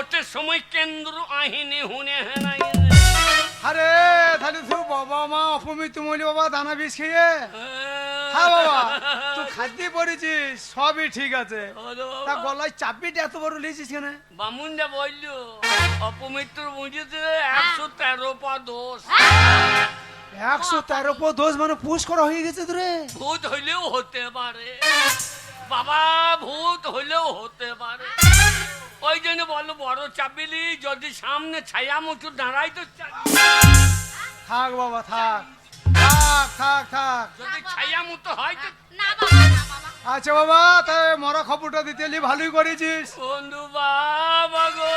ভোটের সময় কেন্দ্র আহিনে হুনে হেনাই আরে তাহলে তুই বাবা মা অপমৃত্যু মলি বাবা দানা বিষ খেয়ে হ্যাঁ বাবা তুই খাদ্য পড়েছিস সবই ঠিক আছে তা গলায় চাপিটা এত বড় লিয়েছিস কেন? বামুনটা বললো অপমৃত্যুর বুঝেছে 113 পা দোষ। 113 পো দোষ মানে পুষ করা হয়ে গেছে তোরে। ভূত হইলেও হতে পারে বাবা, ভূত হইলেও হতে পারে। ওই জন্য বলো বড় চাপিলি যদি সামনে ছায়া মুঠু দাঁড়াই তো থাক বাবা থাক থাক থাক থাক যদি ছায়া মুঠো হয় তো না বাবা, না বাবা। আচ্ছা বাবা তাই মরা খবরটা দিতে এলি ভালোই করেছিস। বন্ধু বাবা গো,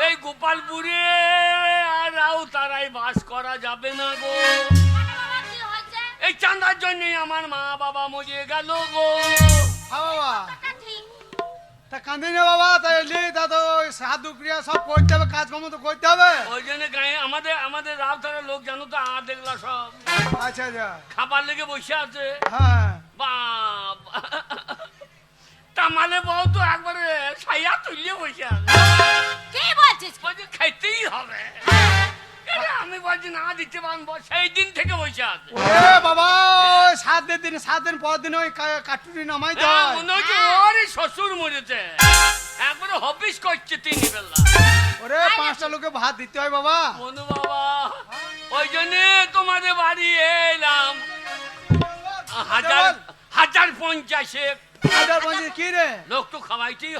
এই গোপালপুরে আর তারাই বাস করা যাবে না গো। বাবা, কি হয়েছে? এই চাঁদার জন্য আমার মা বাবা মরে গেল গো। হ্যাঁ বাবা কথা ঠিক। তা কাঁদি না বাবা তাই এলি তা তো সাধু ক্রিয়া সব করতে হবে, কাজকর্ম তো করতে হবে। ওই জন্য গায়ে আমাদের রাউতারা লোক জানো তো দেখলা সব আচ্ছা আচ্ছা খাবার লেগে বসে আছে। হ্যাঁ বাপ তামালে বউ তো একবারে ছায়া তুলিয়ে বসে আছে, কি বলছিস? বলছে খাইতেই হবে। আমি বলছি না দিতে পারবো, সেই দিন থেকে বসে আছে। ওরে বাবা ওই 7 দিন পর দিন ওই কাটুরি নামাই তো হ্যাঁ, মনে হচ্ছে ওরে শ্বশুর মরেছে, একবারে হপিস করছে 3 বেলা। ওরে 5টা লোকে ভাত দিতে হয় বাবা। বন্ধু বাবা ওই জন্য তোমাদের বাড়ি এলাম। 1050 1050 কি রে? লোক তো খাওয়াইতেই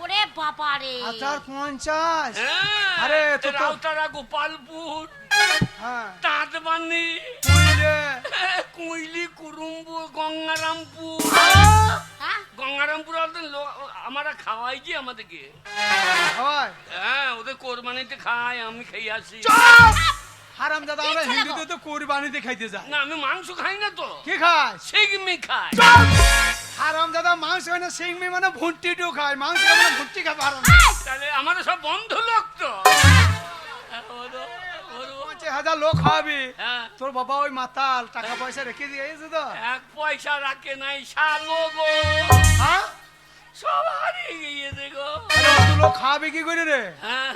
ওরে বাবা রে। 1050 হ্যাঁ, আরে তো তো রাউতারা গোপালপুর হ্যাঁ তাঁতবানি তুই রে কুইলি কুরুম্বু গঙ্গারামপুর। হ্যাঁ? গঙ্গারামপুর আমরা খাওয়াইছি আমাদেরকে। হয় হ্যাঁ, ওদের কোরবানিতে খাই, আমি খেয়ে আসি। হারামজাদা আমরা হিন্দুতে তো কুরবানিতে খাইতে যাই। না আমি মাংস খাই না তো, কি খাস? সিগমি খাই। হারামজাদা মাংস হয় না সিংমি মানে ভুট্টিটু খায়, মাংস খায় মানে ভুট্টি খাবে হারাম। তাহলে আমাদের সব বন্ধু লোক তো। 50,000 লোক খাওয়াবি, হ্যাঁ, তোর বাবা ওই মাতাল টাকা পয়সা রেখে দিয়েছে তো। 1 পয়সা রাখে নাই শালো গো, হ্যাঁ সব হারিয়ে গিয়েছে গো। আরে অত লোক খাওয়াবি কি করে রে? হ্যাঁ,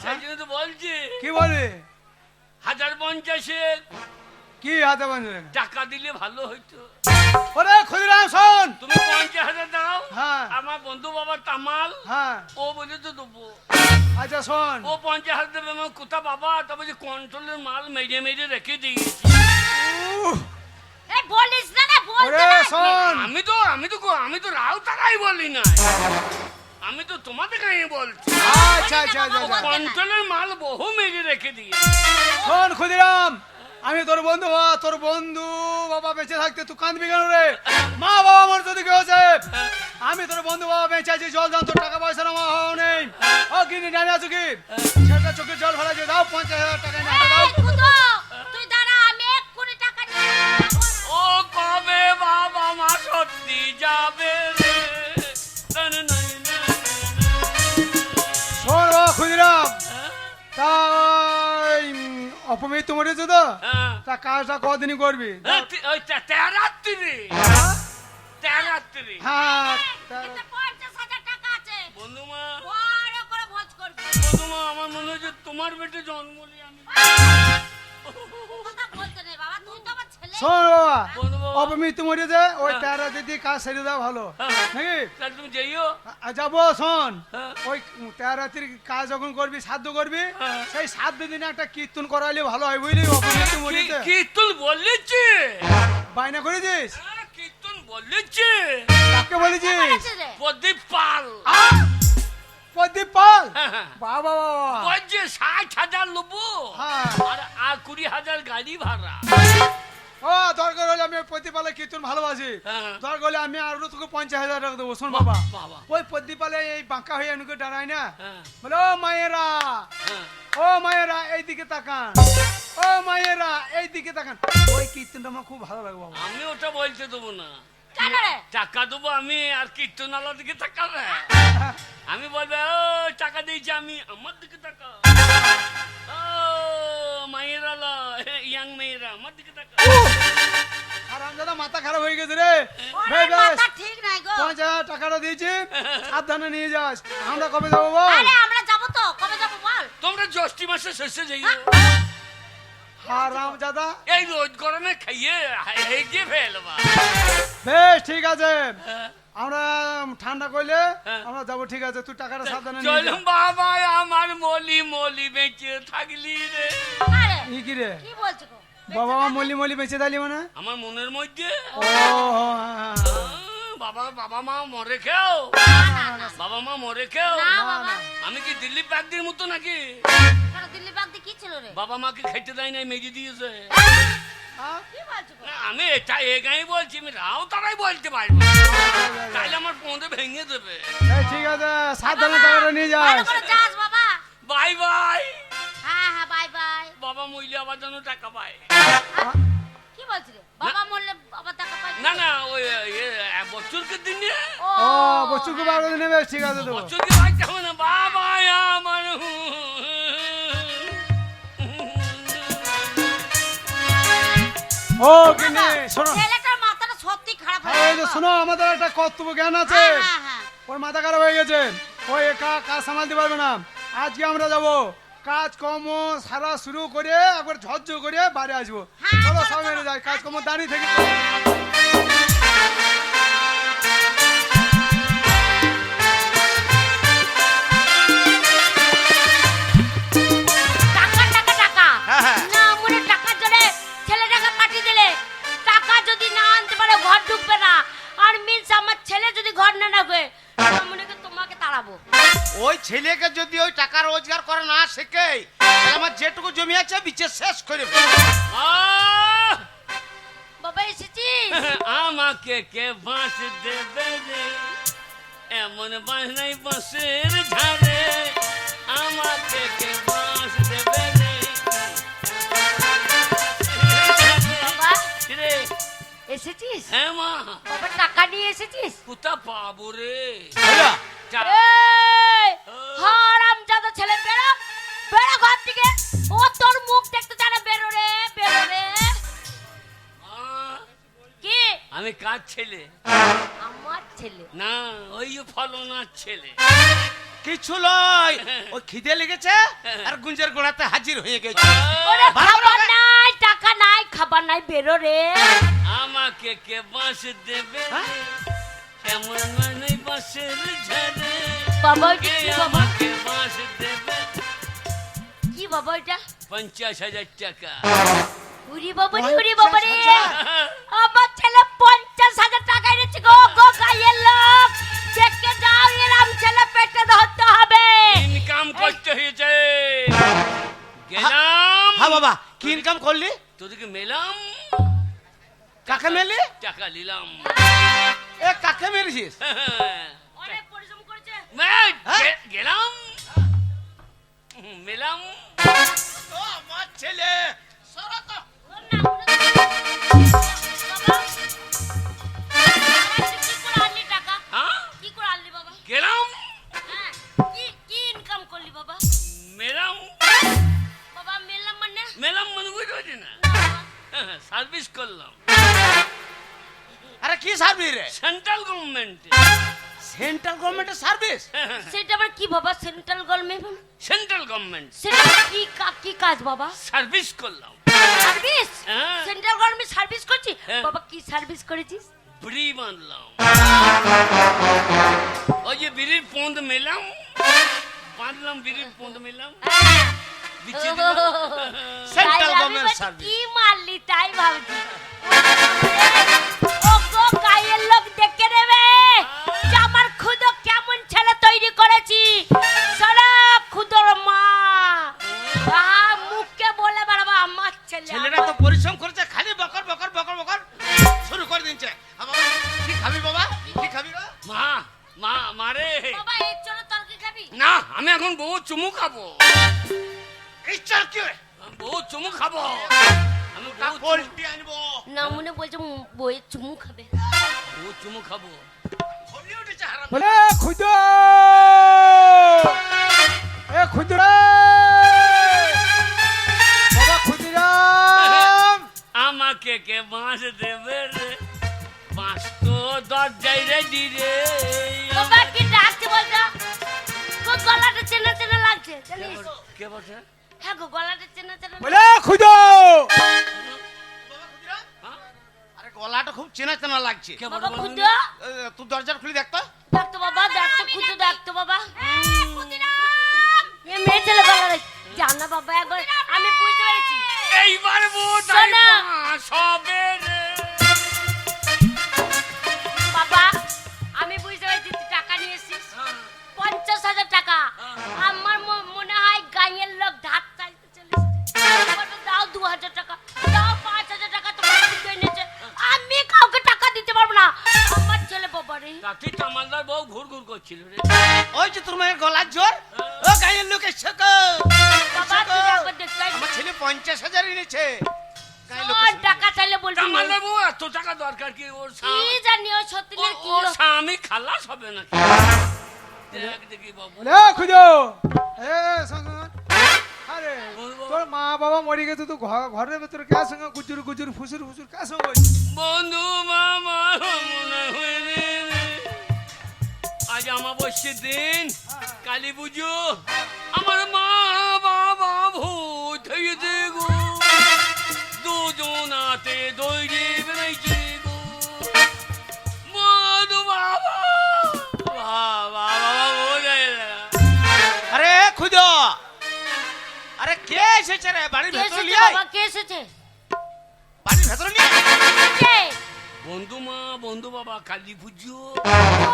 সেই জন্য তো বলছি কি বলি 1050 কি হাতে বাঁধে? টাকা দিলে ভালো হইতো। ওরে ক্ষুদিরাম শোন। তুমি 50,000 দাও, হ্যাঁ আমার বন্ধু বাবা তামাল হ্যাঁ ও বলে তো দেবো। আচ্ছা শোন ও 50,000 দেবে, আমার কোথা বাবা তবে যে কন্ট্রোলের মাল মেরে মেরে রেখে দিয়েছি। এই বলিস না না, বলতে ওরে না। শোন আমি তো রাউতারাই বলি না, আমি তো তোমাদের কাছে বলছি। আচ্ছা আচ্ছা আচ্ছা আচ্ছা। কন্ট্রোলের মাল বহু মেরে রেখে দিয়েছি। শোন ক্ষুদিরাম আমি তোর বন্ধু বাবা, তোর বন্ধু বাবা বেঁচে থাকতে তুই কাঁদবি কেন রে? মা বাবা আমার যদি কেউ আছে, আমি তোর বন্ধু বাবা বেঁচে আছি, জল দাম তোর টাকা পয়সা আমার হওয়া নেই। ও কিনি জানি আছো কি সেটা চোখে জল ফেলা দিয়ে দাও, 50,000 টাকা নিয়ে হাতে দাও। এই কুতো, তুই দাঁড়া, আমি এক্ষুনি টাকা নিয়ে আসবো। ও কবে বাবা মা সত্যি যাবে রে? শোন বাবা ক্ষুদিরাম তাই অপমৃত্যু মরেছে তো, হ্যাঁ, তা কাজটা কদিনই করবি? ওই তেরাত্রি হ্যাঁ এতে 50,000 টাকা আছে। বন্ধু মা, বড় করে ভোজ করবি। বন্ধু মা, আমার মনে হচ্ছে তোমার পেটে জন্ম নিই আমি। কথা বলতে নেই বাবা, তুই তো আমার ছেলে। শোন বাবা বন্ধু বাবা, অপমৃত্যু মরেছে ওই তেরা দিদি কাজ সেরে দেওয়া ভালো নাকি? তাহলে তুমি যাইও। যাবো শোন হ্যাঁ। ওই তেরাতির কাজ যখন করবি শ্রাদ্ধ করবি হ্যাঁ। সেই 7 দিনে একটা কীর্তন করাইলে ভালো হয় বুঝলি? অপমৃত্যু মরেছে কীর্তন বলেছে, বায়না করেছিস? কীর্তন বলেছে। কাকে বলেছিস? বলেছে রে। প্রদীপ পাল প্রদীপ পাল হ্যাঁ, হ্যাঁ। বাবা বাবা বলছে 60,000 নেবো হ্যাঁ। আর 20,000 গাড়ি ভাড়া। ও দরকার হলে আমি প্রদীপ পালের কীর্তন ভালোবাসি, হ্যাঁ। দরকার হলে আমি আরো তোকে 50,000 টাকা দেবো। শোন বাবা বাবা, ওই প্রদীপ পালে এই বাঁকা হয়ে এনুকে দাঁড়ায় না, হ্যাঁ, বলে ও মায়েরা হ্যাঁ। ও মায়েরা এইদিকে তাকান, ও মায়েরা এইদিকে তাকান, ওই কীর্তনটা আমার খুব ভালো লাগে বাবা। আমি ওটা বলতে দেবো না, কেন রে? টাকা দেবো আমি আর কীর্তন আলার দিকে তাকাবে। আমি বলবে ও টাকা দিয়েছি আমি, আমার দিকে তাকা। ও মায়েরা ইয়াং মেয়েরা আমার দিকে তাকা। হারামজাদা মাথা খারাপ হয়ে গেছে রে। ওর বেশ, মাথা ঠিক নাই গো। 5000 টাকাটা দিয়েছি, সাবধানে নিয়ে যাস। আমরা কবে যাবো বল? আরে আমরা যাব তো, কবে যাব বল? তোমরা জ্যৈষ্ঠ মাসে শেষে যাই হারামজাদা, এই রোদ গরমে খাইয়ে হেগে ফেলবা। বেশ ঠিক আছে, হ্যাঁ। আমরা ঠান্ডা করলে হ্যাঁ। আমরা যাবো, ঠিক আছে, তুই টাকাটা সাবধানে নিয়ে চলুন যা। বাবা, আমার মলি মলি বেঁচে থাকলি রে। আরে ই কি রে, কি বলছো গো? বাবা মা মলি মলি বেঁচে দিলি মানে? আমার মনের মধ্যে ও হ্যাঁ। বাবা বাবা মা মরে খেও, না না বাবা মা মরে খেও। না বাবা, আমি কি দিল্লি ব্যাগদের মতো নাকি? কেন দিল্লি বাগ দিয়ে কি ছিল রে? বাবা মাকে খেতে দেয় নাই, মেজে দিয়েছে। হ্যাঁ? কি বলছো গো? না, আমি এটা এগাই বলছি, আমি রাও তারাই বলতে পারবো, তাইলে আমার পৌঁছে ভেঙে দেবে। এই ঠিক আছে, সাবধানে টাকাটা নিয়ে ভালো যাস। করে যাস বাবা। Bye bye. হ্যাঁ হ্যাঁ, বাই বাই। বাবা মইলে আবার যেন টাকা পায়। কি বলছিস রে? বাবা মরলে আবার টাকা পাই? না না, ওই বছরকে দিনে ও ও বস্তুকে বার করে নেবে, ঠিক আছে তো। বছরকে পাইতে হবে না। বাবা আমার ও কিনে শোনো, ছেলেটার মাথাটা সত্যি খারাপ হয়ে এই যে গেছে। শোনো, আমাদের একটা কর্তব্য জ্ঞান আছে। হ্যাঁ হ্যাঁ হ্যাঁ। ওর মাথা খারাপ হয়ে গেছে, ওই একা কাজ সামালতে পারবে না। আজকে আমরা যাবো, কাজকর্ম সারা শুরু করে একবার ঝরঝর করে বাড়ি আসবো। হ্যাঁ, চলো চলো, সবাই চলো। যাই, কাজকর্ম দাঁড়িয়ে থেকে। টাকা টাকা টাকা। হ্যাঁ, হ্যাঁ। না মনে টাকার জন্য ছেলেটাকে পাঠিয়ে দিলে, টাকা যদি না আনতে পারে ঘর ঢুকবে না। আর মিলস আমার ছেলে যদি ঘর না ঢোকে, মনে করে তোমাকে তাড়াবো। ওই ছেলেকে যদি ওই টাকা রোজগার করে না শেখে, তাহলে আমার যেটুকু জমি আছে বিচে শেষ করে ফেলবে। বাবা এসেছিস? আমাকে কে বাঁশ দেবে রে, এমন বাঁশ নাই বাঁশের ঝাড়ে। আমাকে কে বাঁশ দেবে রে। বাবা রে, এসেছিস? হ্যাঁ মা, বাবা টাকা নিয়ে এসেছিস? কোথা পাবো রে? হ্যালো, যা- এই হারামজাদা ছেলে, বেরো বেরো ঘর থেকে। ও তোর মুখ দেখতে চায় না, বেরো রে বেরো রে। মা, কি? আমি কার ছেলে? আমার ছেলে। না, ওই যে ফলনার ছেলে। কিছু লয়, ওই খিদে লেগেছে আর গুঞ্জের গোড়াতে হাজির হয়ে গেছে। ওরে ভালো খাবার করে। নাই, টাকা নাই, খাবার নাই, বেরো রে। আমাকে কে বাঁশ দেবে রে, এমন মানে বাঁশের ঝাড়ে। বাবা ওইটা কে কি বাবা? আমাকে বাঁশ দেবে? কি বাবা ওইটা? 50,000 টাকা। উরি বাবা রে, উরি বাবা রে। 50,000? আমার ছেলে 50,000 টাকা এনেছে গো, গো গায়ের লোক। দেখে যাও, এরম ছেলে পেটে ধরতে হবে। ইনকাম করতে হয়েছে। গেলাম, হ্যাঁ বাবা, কি ইনকাম করলি? তোদেরকে মেলাম, কাকে মেলি? টাকা নিলাম। এ কাকে মেরেছিস? অনেক পরিশ্রম করেছে। হ্যাঁ? গেলাম, মেলাম। ও আমার ছেলে, সরো তো। ওর না, ওর না। বাবা, কি করে আনলি টাকা? হ্যাঁ, কি করে আনলি বাবা? গেলাম, হ্যাঁ, কি ইনকাম করলি বাবা? মেলাম। বাবা মেলাম মানে? মেলাম মানে বুঝতে পারছি না, না বাবা। সার্ভিস করলাম আরে কি সার্ভিস রে? Central government. সেন্ট্রাল গভর্নমেন্টের সার্ভিস? সেটা আবার কি বাবা? Central government? সেন্ট্রাল গভর্নমেন্ট সেটা কি কাজ বাবা? সার্ভিস করলাম। সার্ভিস? হ্যাঁ। সেন্ট্রাল গভর্নমেন্ট সার্ভিস করছি? হ্যাঁ। বাবা কি সার্ভিস করেছিস? বিড়ি বাঁধলাম। ওই যে বিড়ির পোঁদ মেলাম, বাঁধলাম, বিড়ির পোঁদ মেলাম, হ্যাঁ। বিছিয়ে দিলাম। সেন্ট্রাল তাই আমি গভর্নমেন্ট বলছি, সার্ভিস। কি মারলি তাই ভাবছি। ও গো গায়ের লোক দেখে নেবে যে আমার খুদো কেমন ছেলে তৈরি করেছি। সারা খুদোর মা মুখকে বলে বেড়াবো আমার ছেলে। ছেলেটা তো পরিশ্রম করেছে, খালি বকর বকর বকর বকর শুরু করে দিচ্ছে। কি খাবি বাবা, কি খাবি রে? মা মা মারে বাবা এই চলো তরকারি খাবি? না, আমি এখন বউ চুমু খাবো। ইচ্ছা কি? বউ চুমু খাবো। আমি তা বউ চুমু- পোল্ট্রি আনবো। না মনে বলছে বইয়ের চুমু খাবে। বউ চুমু খাবো। খবি উঠেছে হারাম। বলে খুদো, এ খুদরা, বাবা খুদিরাম। আমাকে থেকে বাঁশ দেবে রে, বাঁশ তো দরজায় রেডি রে। বাবা কি ডাকছে বলতো? গো গলাটা চেনা চেনা লাগছে জানিস? কে বলছে? হ্যাঁ গো গলাটা চেনা চেনা বলে খুঁজো। হ্যাঁ? আরে গলাটা খুব চেনা চেনা লাগছে। কে বাবা বলছে? খুঁজো। তুই দরজাটা খুলে দেখ তো। দেখতো বাবা দেখতো খুঁজো দেখতো বাবা। এ মেয়ে ছেলে গলা রে জানা বাবা একবার আমি বুঝতে পেরেছি। এইবার ভূত শোনো। সবে রে। বাবা আমি বুঝতে পেরেছি তুই টাকা নিয়ে এসেছিস 50,000 টাকা। আমার মনে হয় গাঁয়ের লোক ধার চাইতে চলেছে। দাও 2,000 টাকা, দাও 5,000 টাকা, তোমার দিকে এনেছে। আমি কাউকে টাকা দিতে পারবো না। আমার ছেলে বাবা রে। রাতে কামালদার বউ ঘুর ঘুর করছিল রে। ওই যে তোর মায়ের গলার জোর। ও গায়ের লোক এসে গো। বাবা তুই একবার দেখতে আয়। আমার ছেলে 50,000 এনেছে। গায়ের লোক শোন, এসে গো। টাকা চাইলে বলবি না। কামালদার বউ এত টাকা দরকার কি? ওর কি স্বামী- জানি ও সত্যি না কি ওর লোক। স্বামী খালাস হবে নাকি? দেখ দেখি বাবু। বলে খুঁজো। এ সঙ্গে আরে বলবো। তোর মা বাবা মরে গেছে, তুই ঘরের ভেতরে কার সঙ্গে গুজুর গুজুর ফুসুর ফুসুর কার সঙ্গে হয়েছে? বন্ধু মামা মনে হইনি রে। আজ অমাবস্যার দিন, কালী পুজো, আমার মা বাবা ভূত হয়েছে গো। দুজনাতে দৈরি বেড়েছে গো। বন্ধু বাবা বাবা বোঝাই না। আরে খুঁজো। আরে কে এসেছে রে বাড়ির কে ভেতরে এসেছে নিয়ে আয়। বাবা কে এসেছে? বাড়ির ভেতরে নিয়ে আয়। কে? বন্ধু মা বন্ধু বাবা কালী পুজো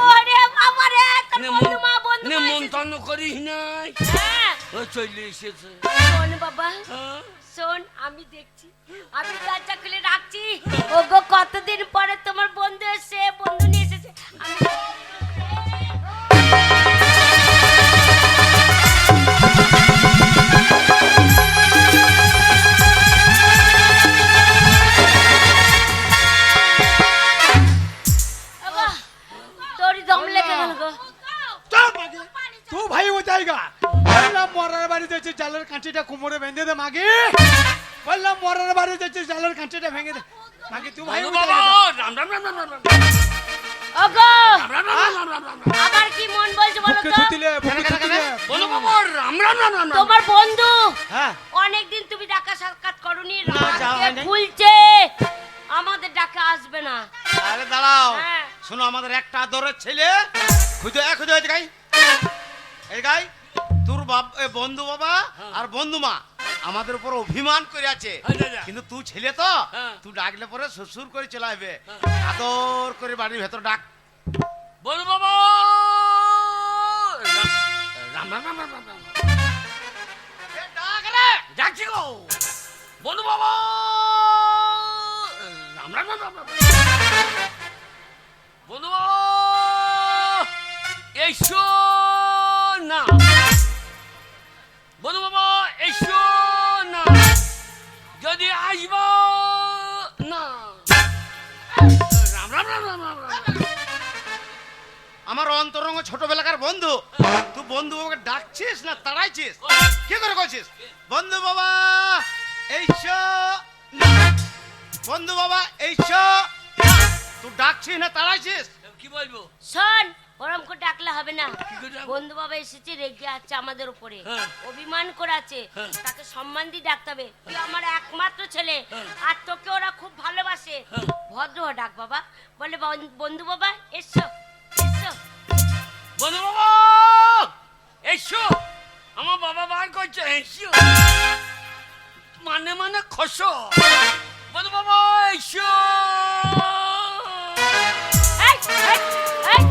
ওরে বাবা রে তোর বন্ধু মা বন্ধু মা এসেছে। নেমন্তন্ন করিস নাই? হ্যাঁ ও চলে এসেছে। শোন বাবা হ্যাঁ? শোন আমি দেখছি, আমি দরজা খুলে রাখছি। ওগো কতদিন পরে তোমার বন্ধু এসে বন্ধু নিয়ে এসেছে। আমি বাবা, তোরই দম লেগে গেল গো। তুই ভাই ও জায়গা বললাম মরার বাড়ি যাচ্ছে, জালের কাঁচিটা কোমরে বেঁধে দে মাগে। বললাম মরার বাড়ি যাচ্ছে, জালের কাঁচিটা ভেঙে দে মাগে। তুই ভাই ও বন্ধু বাবা জায়গা রাম রাম রাম রাম রাম রাম ওগো রাম রাম রাম রাম রাম। আমার কি মন বলছে বলো বুকে তো? ছুটিলে বুকে ছুটিলে বন্ধু বাবা রাম রাম রাম রাম রাম। তোমার বন্ধু হ্যাঁ অনেকদিন তুমি ডাকা সাক্ষাৎ করনি, না, যাওয়া হয় নাই। ভুলছে আমাদের ডাকে আসবে না। আরে দাঁড়াও। হ্যাঁ। শোনো আমাদের একটা আদরের ছেলে খুঁজো খুঁজো এই গাই এই গাই তোর বন্ধু বাবা আর বন্ধু মা আমাদের উপর অভিমান করে আছে। আচ্ছা, আচ্ছা। কিন্তু তুই ছেলে তো হ্যাঁ। তুই ডাকলে পরে শ্বশুর করে চলে আসবে। আদর করে বাড়ির ভেতর ডাক। বন্ধু বাবা রাম রাম রাম রাম রাম রাম। এ, ডাক রে। যাচ্ছি গো বন্ধু বাবা রাম রাম রাম রাম রাম। বন্ধু বাবা এসো না। বন্ধু বাবা এসো না, যদি আসব না। রাম রাম রাম রাম রাম রাম। আমার অন্তরঙ্গ ছোটবেলাকার বন্ধু, তুই বন্ধু বাবাকে ডাকছিস না তাড়াইছিস? কি করে করছিস? বন্ধু বাবা এইসো না। বন্ধু বাবা এইসো না। তুই ডাকছিস না তাড়াইছিস? কি বলবো? শোন ওরম করে ডাকলে হবে না। কি করে ডাকবো? বন্ধু বাবা এসেছে রেগে আছে আমাদের উপরে, হ্যাঁ। অভিমান করে আছে, হ্যাঁ। তাকে সম্মান দিয়ে ডাকতে হবে। তুই আমার একমাত্র ছেলে, হ্যাঁ। আর তোকে ওরা খুব ভালোবাসে। হ্যাঁ। ভদ্র হ ডাক বাবা, বলে বন্ধু বাবা এসো এসো। বন্ধু বাবা এসো। আমার বাবা বার করছে এসো, মানে মানে খসো। বন্ধু বাবা এসো। এই, এই, এই,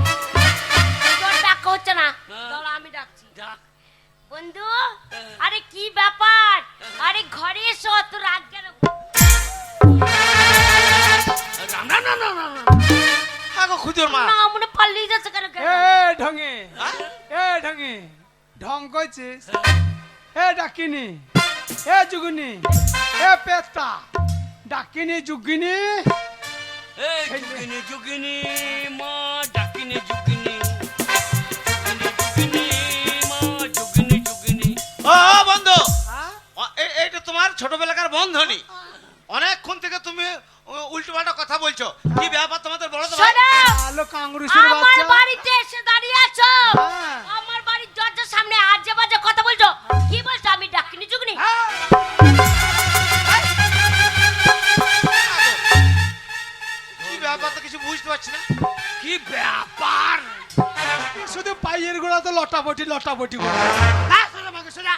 তোর ডাকা হচ্ছে না, হ্যাঁ। দাঁড়া আমি ডাকছি। ডাক। বন্ধু হ্যাঁ। আরে কি ব্যাপার? আরে ঘরে এসো, তো রাত কেন? রাম রাম রাম রাম রাম। আগো খুঁজোর মা। না মনে পাল্লিয়ে যাচ্ছে কেন কেন? এ ঢঙে এ ঢঙে ঢং করছিস? এ ডাকিনি, এ যুগিনি, এ পেতা ডাকিনি যুগিনি। এই জুগিনি জুগিনি মা ডাকিনি জুগিনি জুগিনি মা জুগিনি জুগিনি। ও বন্ধু, হ্যাঁ? এইটা তোমার ছোটবেলাকার বন্ধনী। অনেকক্ষণ থেকে তুমি শুধু পায়ের গোড়া তো লটাপটি লটাপটি করে। হ্যাঁ, সোজা মাকে সোজা।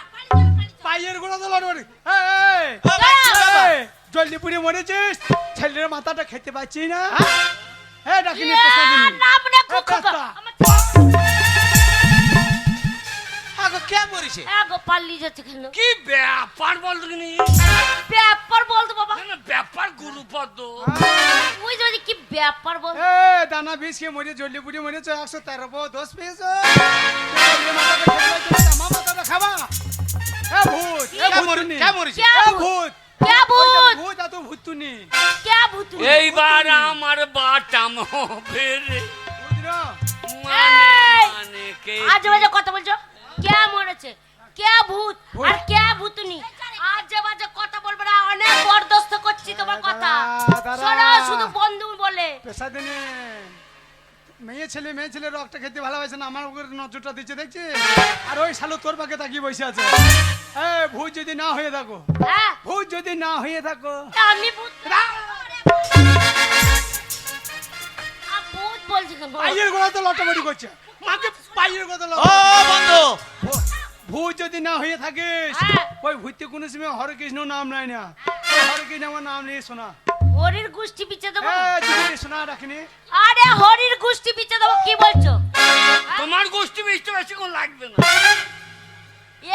পায়ের গোড়া তো লটাপটি। ও বাচ্চা বাবা। জলদি পুড়ে মরেছিস, ছেলের মাথাটা খেতে পাচ্ছি না। হ্যাঁ ডাকিনি ইয়া, পেশাদিনী। নাম রেখো, ও খোকা। পেশা। আমার- আগো কে মরিছে? এ, গোপাল নিয়ে যাচ্ছে কেন? কি ব্যাপার বলতো কিনি ব্যাপার বলতো বাবা। ব্যাপার গুরুপদ বুঝতে পারছি কি ব্যাপার বল। এ দানা বিষ খেয়ে মরে জলদি পুড়ে মরেছে 113 10 পেয়েছো। মাথাটা খেতে পাচ্ছি না, আমার মাথাটা খাবা। এ ভূত, এ কে ভূত তুমি। কে মরিছে? কে এ ভূত? ভূত, কে ভূত? ভূত এত ভূত তুমি। কে ভূত? এইবার আমার বাটাম হবে রে বুঝলো? এই! মানে কে আজে বাজে কথা বলছো। কে মরেছে? কে ভূত? ভূত। আর কে ভূতনি? আজে বাজে কথা বলবে না, অনেক বরদস্ত করছি তোমার কথা। দাঁড়া। শোনো, শুধু বন্ধু বলে। পেশাদিনী মেয়ে ছেলে রক্তটা খেতে ভালোবাসে না, আমার উপরে নজরটা দিচ্ছে দেখছি। আর ওই শালো তোর পাকে তাকিয়ে বসে আছে। এ ভূত যদি না হয়ে থাকো, হ্যাঁ, ভূত যদি না হয়ে থাকো, আমি ভূত। ভূত বলছি কেন? পায়ের গোড়া তো লটাবটি করছে। মাকে পায়ের গোড়া তো ও লটাবটি। বন্ধু, ভূত যদি না হয়ে থাকিস, হ্যাঁ। ওই ভূতে কোনো সময় হরে কৃষ্ণ নাম নাই না। ওই হরে কৃষ্ণ আমার নাম নিয়ে শোনা। হরির গোষ্ঠী পিছে দেবো? দিদি শোনা রাখিনি। আরে হরির গোষ্ঠী পিছে দেবো কি বলছো? তোমার গোষ্ঠী মিষ্টি বেশিক্ষণ লাগবে না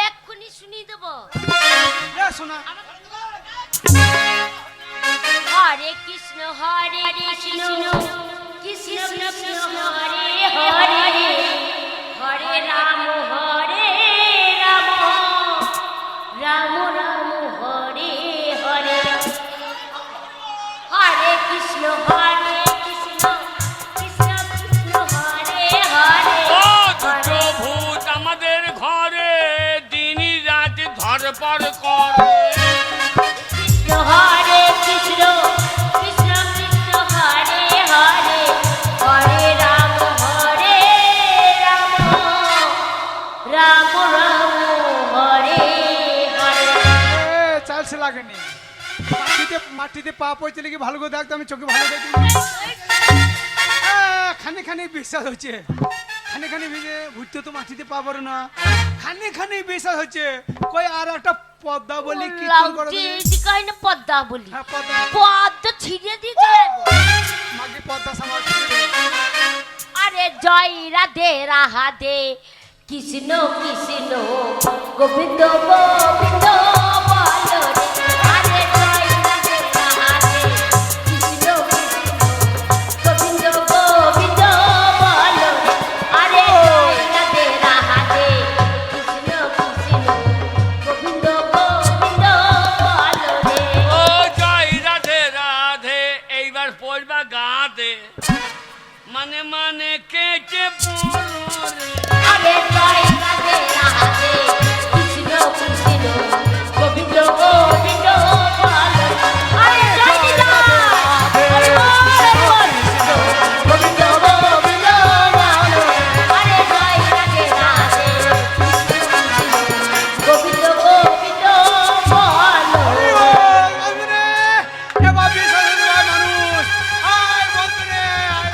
এক্ষুনি শুনিয়ে দেবো। শোনা। হরে কৃষ্ণ কৃষ্ণ কৃষ্ণ কৃষ্ণ হরে হরে হরে রাম রাম রাম হরে হরে হরে কৃষ্ণ কৃষ্ণ কৃষ্ণ কৃষ্ণ হরে হরে ও দুটো ভূত আমাদের ঘরে দিনই রাত ধরপড় করে হরে কৃষ্ণ কৃষ্ণ কৃষ্ণ হরে হরে হরে রাম রাম রাম হরে হরে। চালছে লাগেনি। মাটিতে পা পড়ছে নাকি ভালো করে দেখতো, আমি চোখে ভালো দেখি। খানে খানে বিশ্বাস হচ্ছে, খানে খানে ভুটতে তো মাটিতে পা পড়ে না, খানে খানে বিশ্বাস হচ্ছে। কই আর একটা পদ্মা বলি কীর্তন করে লাউটি দেবে। দিকাই না পদ্মা বলি। হ্যাঁ পদ্মা, পদ্মা ছিঁড়ে দিয়ে চলে যাবো। মাকে পদ্মা সামাল। আরে জয় রাধে রাধে কৃষ্ণ কৃষ্ণ গোবিন্দ গোবিন্দ বলো রে। আরে জয় রাধে রাধে কৃষ্ণ কৃষ্ণ গোবিন্দ গোবিন্দ বলো রে। আরে জয় রাধে রাধে কৃষ্ণ কৃষ্ণ গোবিন্দ গোবিন্দ বলো রে। ও জয় রাধে রাধে এইবার পড়বা গাতে মানে মানে কেটে পড়ো রে আরে জয় রাধে রাধে কৃষ্ণ কৃষ্ণ গোবিন্দ গোবিন্দ বলো। আরে জয় দিদা আরে কৃষ্ণ গোবিন্দ গোবিন্দ বলো। আরে জয় রাধে রাধে কৃষ্ণ কৃষ্ণ গোবিন্দ গোবিন্দ বলো। বন্ধুরে এবার বিশ্বাস হয় মানুষ। আয় বন্ধুরে আয়।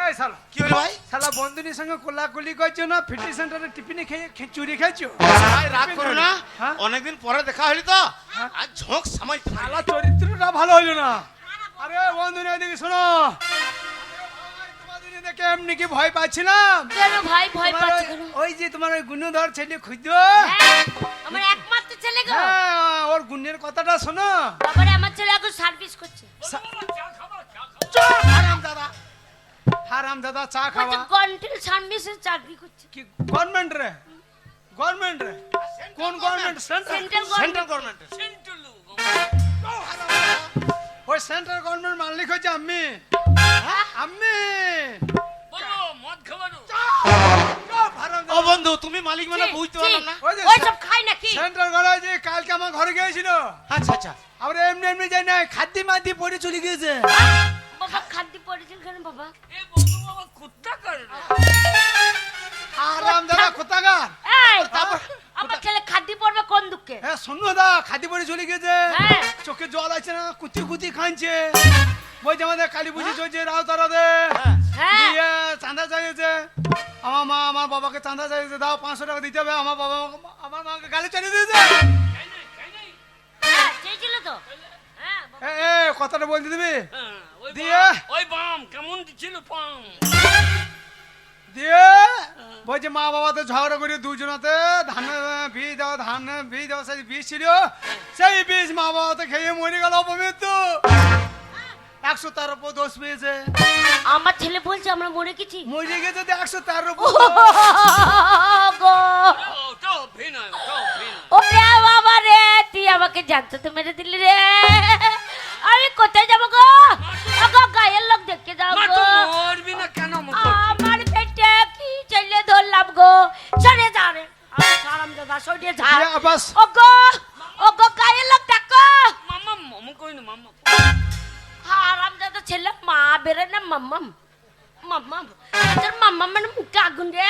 এই শালা, কি হলো ভাই? শালা বন্ধুদের সঙ্গে কোলাকুলি করছো না, ফিটনেস সেন্টারে টিফিনে চুরি খেয়েছো। ভাই রাগ করো না, হ্যাঁ? অনেকদিন পরে দেখা হইলো তো আর ঝোঁক সামাই শালা চরিত্রটা ভালো হইলো না। আরে বন্ধুরা এদিকে শোনো, তোমাদের দেখে এমনি কি ভয় পাচ্ছিলাম। কেন ভাই ভয় তোমার পাচ্ছ ওই- কেন? ওই যে তোমার ওই গুণধর ছেলে খুঁজছ, হ্যাঁ, আমার একমাত্র ছেলে গো। হ্যাঁ ওর গুণের কথাটা শোনো। বাবারে আমার ছেলে এখন সার্ভিস করছে। হারাম দাদা চা বলছে খাওয়া গন্টিল সার্ভিসে চাকরি করছে। কি গভর্নমেন্ট রে? গভর্নমেন্ট রে? কোন government? Central. Central central government. Government. সেন্টুলু ওই সেন্ট্রাল গভর্নমেন্ট মালিক হচ্ছে আমি। আমি বলো মদ খাবারও হারাম ও বন্ধু তুমি মালিক মানে বুঝতে পারলাম না। ওই যে ওই সব খাই নাকি? সেন্ট্রাল ঘরে যে কালকে আমার ঘরে গিয়েছিল, আচ্ছা আচ্ছা, আমরা এমনি এমনি যাই না, খাদ্য মাদ্য পড়ে চলে গিয়েছে। বাবা খাদ্য পড়েছিল কেন বাবা? এ বন্ধু বাবা কুত্তা করে রে। আরাম দাদা কোথাকার? এই তারপর আমার ছেলে খাদ্যি পড়বে কোন দুঃখে? হ্যাঁ শোনো দা, খাদি পরে চলে গেছে। হ্যাঁ। চোখে জল আছে না, কুচি কুচি খাইছে। বলছে আমাদের কালী পুজো চলছে, রাও তারাতে হ্যাঁ দিয়ে চাঁদা চাইছে। আমার মা আমার বাবাকে চাঁদা চাইছে, দাও 500 টাকা দিতে হবে। আমার বাবা আমার মাকে গালি চালিয়ে দিয়েছে। হ্যাঁ চেয়েছিল তো হ্যাঁ এ এ কথাটা বলতে দিবি? হ্যাঁ, ওই দিয়ে? ওই বাম কেমন দিছিল পাম দিয়ে বলছে মা বাবাতে ঝগড়া করে দুজনাতে ধান বীজ দাও, ধান বীজ দাও। সেই বীজ ছিল, সেই বীজ মা বাবাতে খেয়ে মরে গেল অপমৃত্যু। 113 উপর দোষ পেয়েছে। আমার ছেলে বলছে আমরা মরে গেছি মরে গেছে তো 113 ও উপর। গো ওটা অভিনয়, ওটা অভিনয়। ওরে বাবা রে, তুই আমাকে জানতে তো মেরে দিলি রে। আমি কোথায় যাবো গো? আগো গায়ের লোক দেখতে যাও মা, গো। তুই মরবি না কেন মুখ করছিস? আমার পেটে কি চলে ধরলাম গো। সরে যা রে, আমি সারাম দাদা সরে যা। দিয়ে আবার ও গো গায়ের লোক দেখো। মাম্মা মামু কই না মাম্মা। হারাম দাদা ছেলে মা বেরে না মাম্মাম মাম্মাম। তোর মাম্মা মানে মুখে আগুন রে।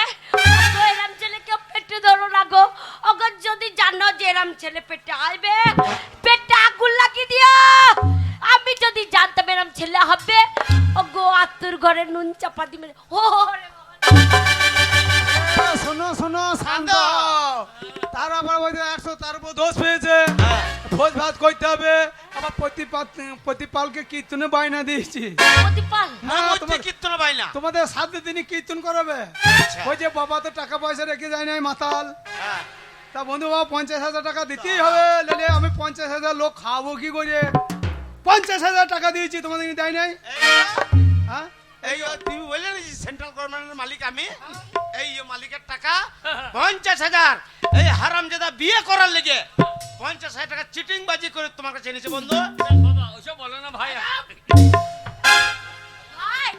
ওগো এরম ছেলে কেউ পেটে ধরো না গো। ওগো যদি জানো যে এরম ছেলে পেটে আইবে, পেটে আগুন লাগিয়ে দিও। আমি যদি জানতাম এরম ছেলে হবে, ওগো আত্মুর ঘরে নুন চাপা দিবে। ও রে বাবা। শোনো শোনো শান্ত। তার আবার বলছে 113 উপর দোষ পেয়েছে, ভোজ ভাত করতে হবে। আবার প্রতিপালকে কীর্তনে বায়না দিয়েছি। প্রতিপাল হ্যাঁ, মধ্যে কীর্তন পাই না। তোমাদের সাথে তিনি কীর্তন করাবে। আচ্ছা। ওই যে বাবা তো টাকা পয়সা রেখে যায় নাই মাতাল। হ্যাঁ। তা বন্ধু বাবা 50,000 টাকা দিতেই হবে। লেলে আমি 50,000 লোক খাবো কি করে? 50,000 টাকা দিয়েছি, তোমাদের কি দেয় নাই? হ্যাঁ এই তুমি বললে না সেন্ট্রাল গভর্নমেন্টের মালিক আমি, এই মালিকের টাকা 50,000 এই হারামজাদা বিয়ে করার লেগে 50,000 টাকা চিটিং বাজি করে তোমার কাছে এনেছে বন্ধু। বাবা ওসব বলো না ভাই। ভাই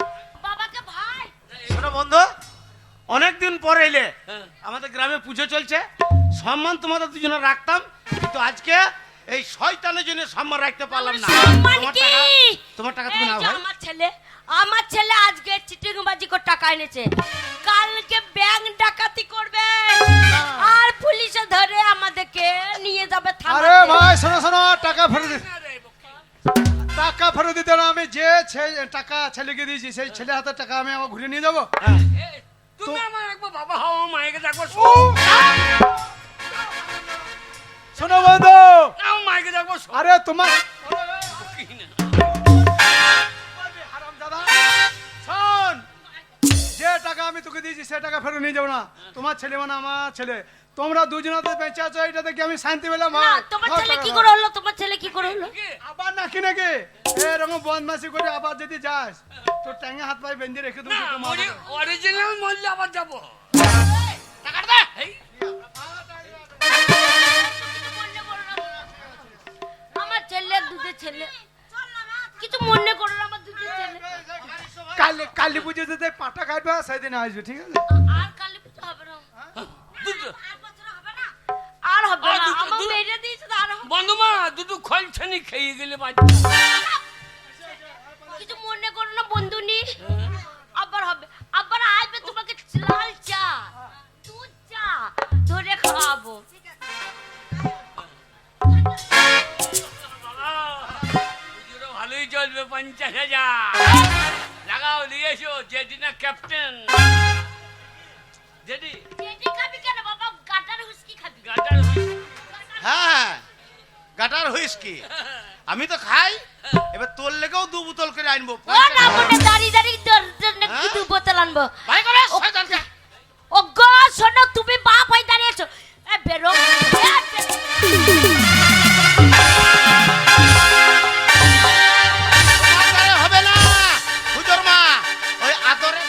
বাবাকে ভাই শোনো বন্ধু, অনেকদিন পর এলে, হ্যাঁ। আমাদের গ্রামে পুজো চলছে, সম্মান তোমাদের দুজনে রাখতাম, কিন্তু আজকে এই শয়তানের জন্য সম্মান রাখতে পারলাম না। সম্মান তোমার কি? তোমার টাকা তুমি এই নাও যে ভাই। আমার ছেলে আজকে চিটিং বাজি করে টাকা এনেছে, কালকে ব্যাংক ডাকাতি করবে আর পুলিশে ধরে আমাদেরকে নিয়ে যাবে আরে থানাতে। ভাই শোনো শোনো, টাকা ফেরত টাকা ফেরত দিতে না। আমি যে টাকা ছেলেকে দিয়েছি সেই ছেলে হাতে টাকা আমি আমার ঘুরে নিয়ে যাবো। এ, তুমি আমার একবার বাবা হও, মায়েকে দেখবো। শোনো বন্ধু, মায়েকে দেখবো। আরে তোমার হারামজাদা, শোন, যে টাকা আমি তোকে দিয়েছি সে টাকা ফেরত নিয়ে যাবো না। তোমার ছেলে মানে আমার ছেলে, তোমরা দুজনাতে বেঁচে আছো, এটা দেখে আমি শান্তি পেলাম। না, ভাই তোমার দাও ছেলে টাকা, কি দাও। করে হলো? তোমার ছেলে কি করে হলো? আবার নাকি নাকি এরকম বদমাসি করে আবার যদি যাস তোর ট্যাঙ্গে হাত পায়ে বেঁধে রেখে দেবো। না, তোকে মারবো। অরিজিনাল মরলে আবার যাবো। টাকাটা দে। এই, আমার ছেলে দুধের ছেলে, কিছু মনে করো না, আমার দুধের ছেলে। কালী পুজো যদি পাটা কাটবে সেদিন আসবে, ঠিক আছে? আর কালী পুজো হবে না, দুটো। আর বছর হবে না, আর হবে আর না। দুটো- আমার দুটো- মেয়েটা দিয়েছে তো আর হবে বন্ধু মা দুটো খলছানি খেয়ে গেলে বাড়ি। না। কিছু মনে করো না বন্ধুনি, আবার হবে, আবার আসবে তোমাকে লাল চা দুধ চা ধরে খাওয়াবো। পুজোটা ভালোই চলবে। 50,000 লাগাও, নিয়ে এসো। জেডি না ক্যাপ্টেন? জেডি পেটি খাবি কেন বাবা? গাটার হুস্কি খাবি? গাটার হ্যাঁ, গাটার হুইস্কি আমি তো খাই, এবার তোর লেগেও 2 বোতল করে আনবো। ও না মনে দাঁড়ি দাঁড়ি নাকি দু বোতল আনবো। ভাই করে শয়তানকে। ও গো শোনো, তুমি বাপ হয়ে দাঁড়িয়েছো, এ বেরো, এ বেরো। আদরে হবে না হুজুর মা, ওই আদরে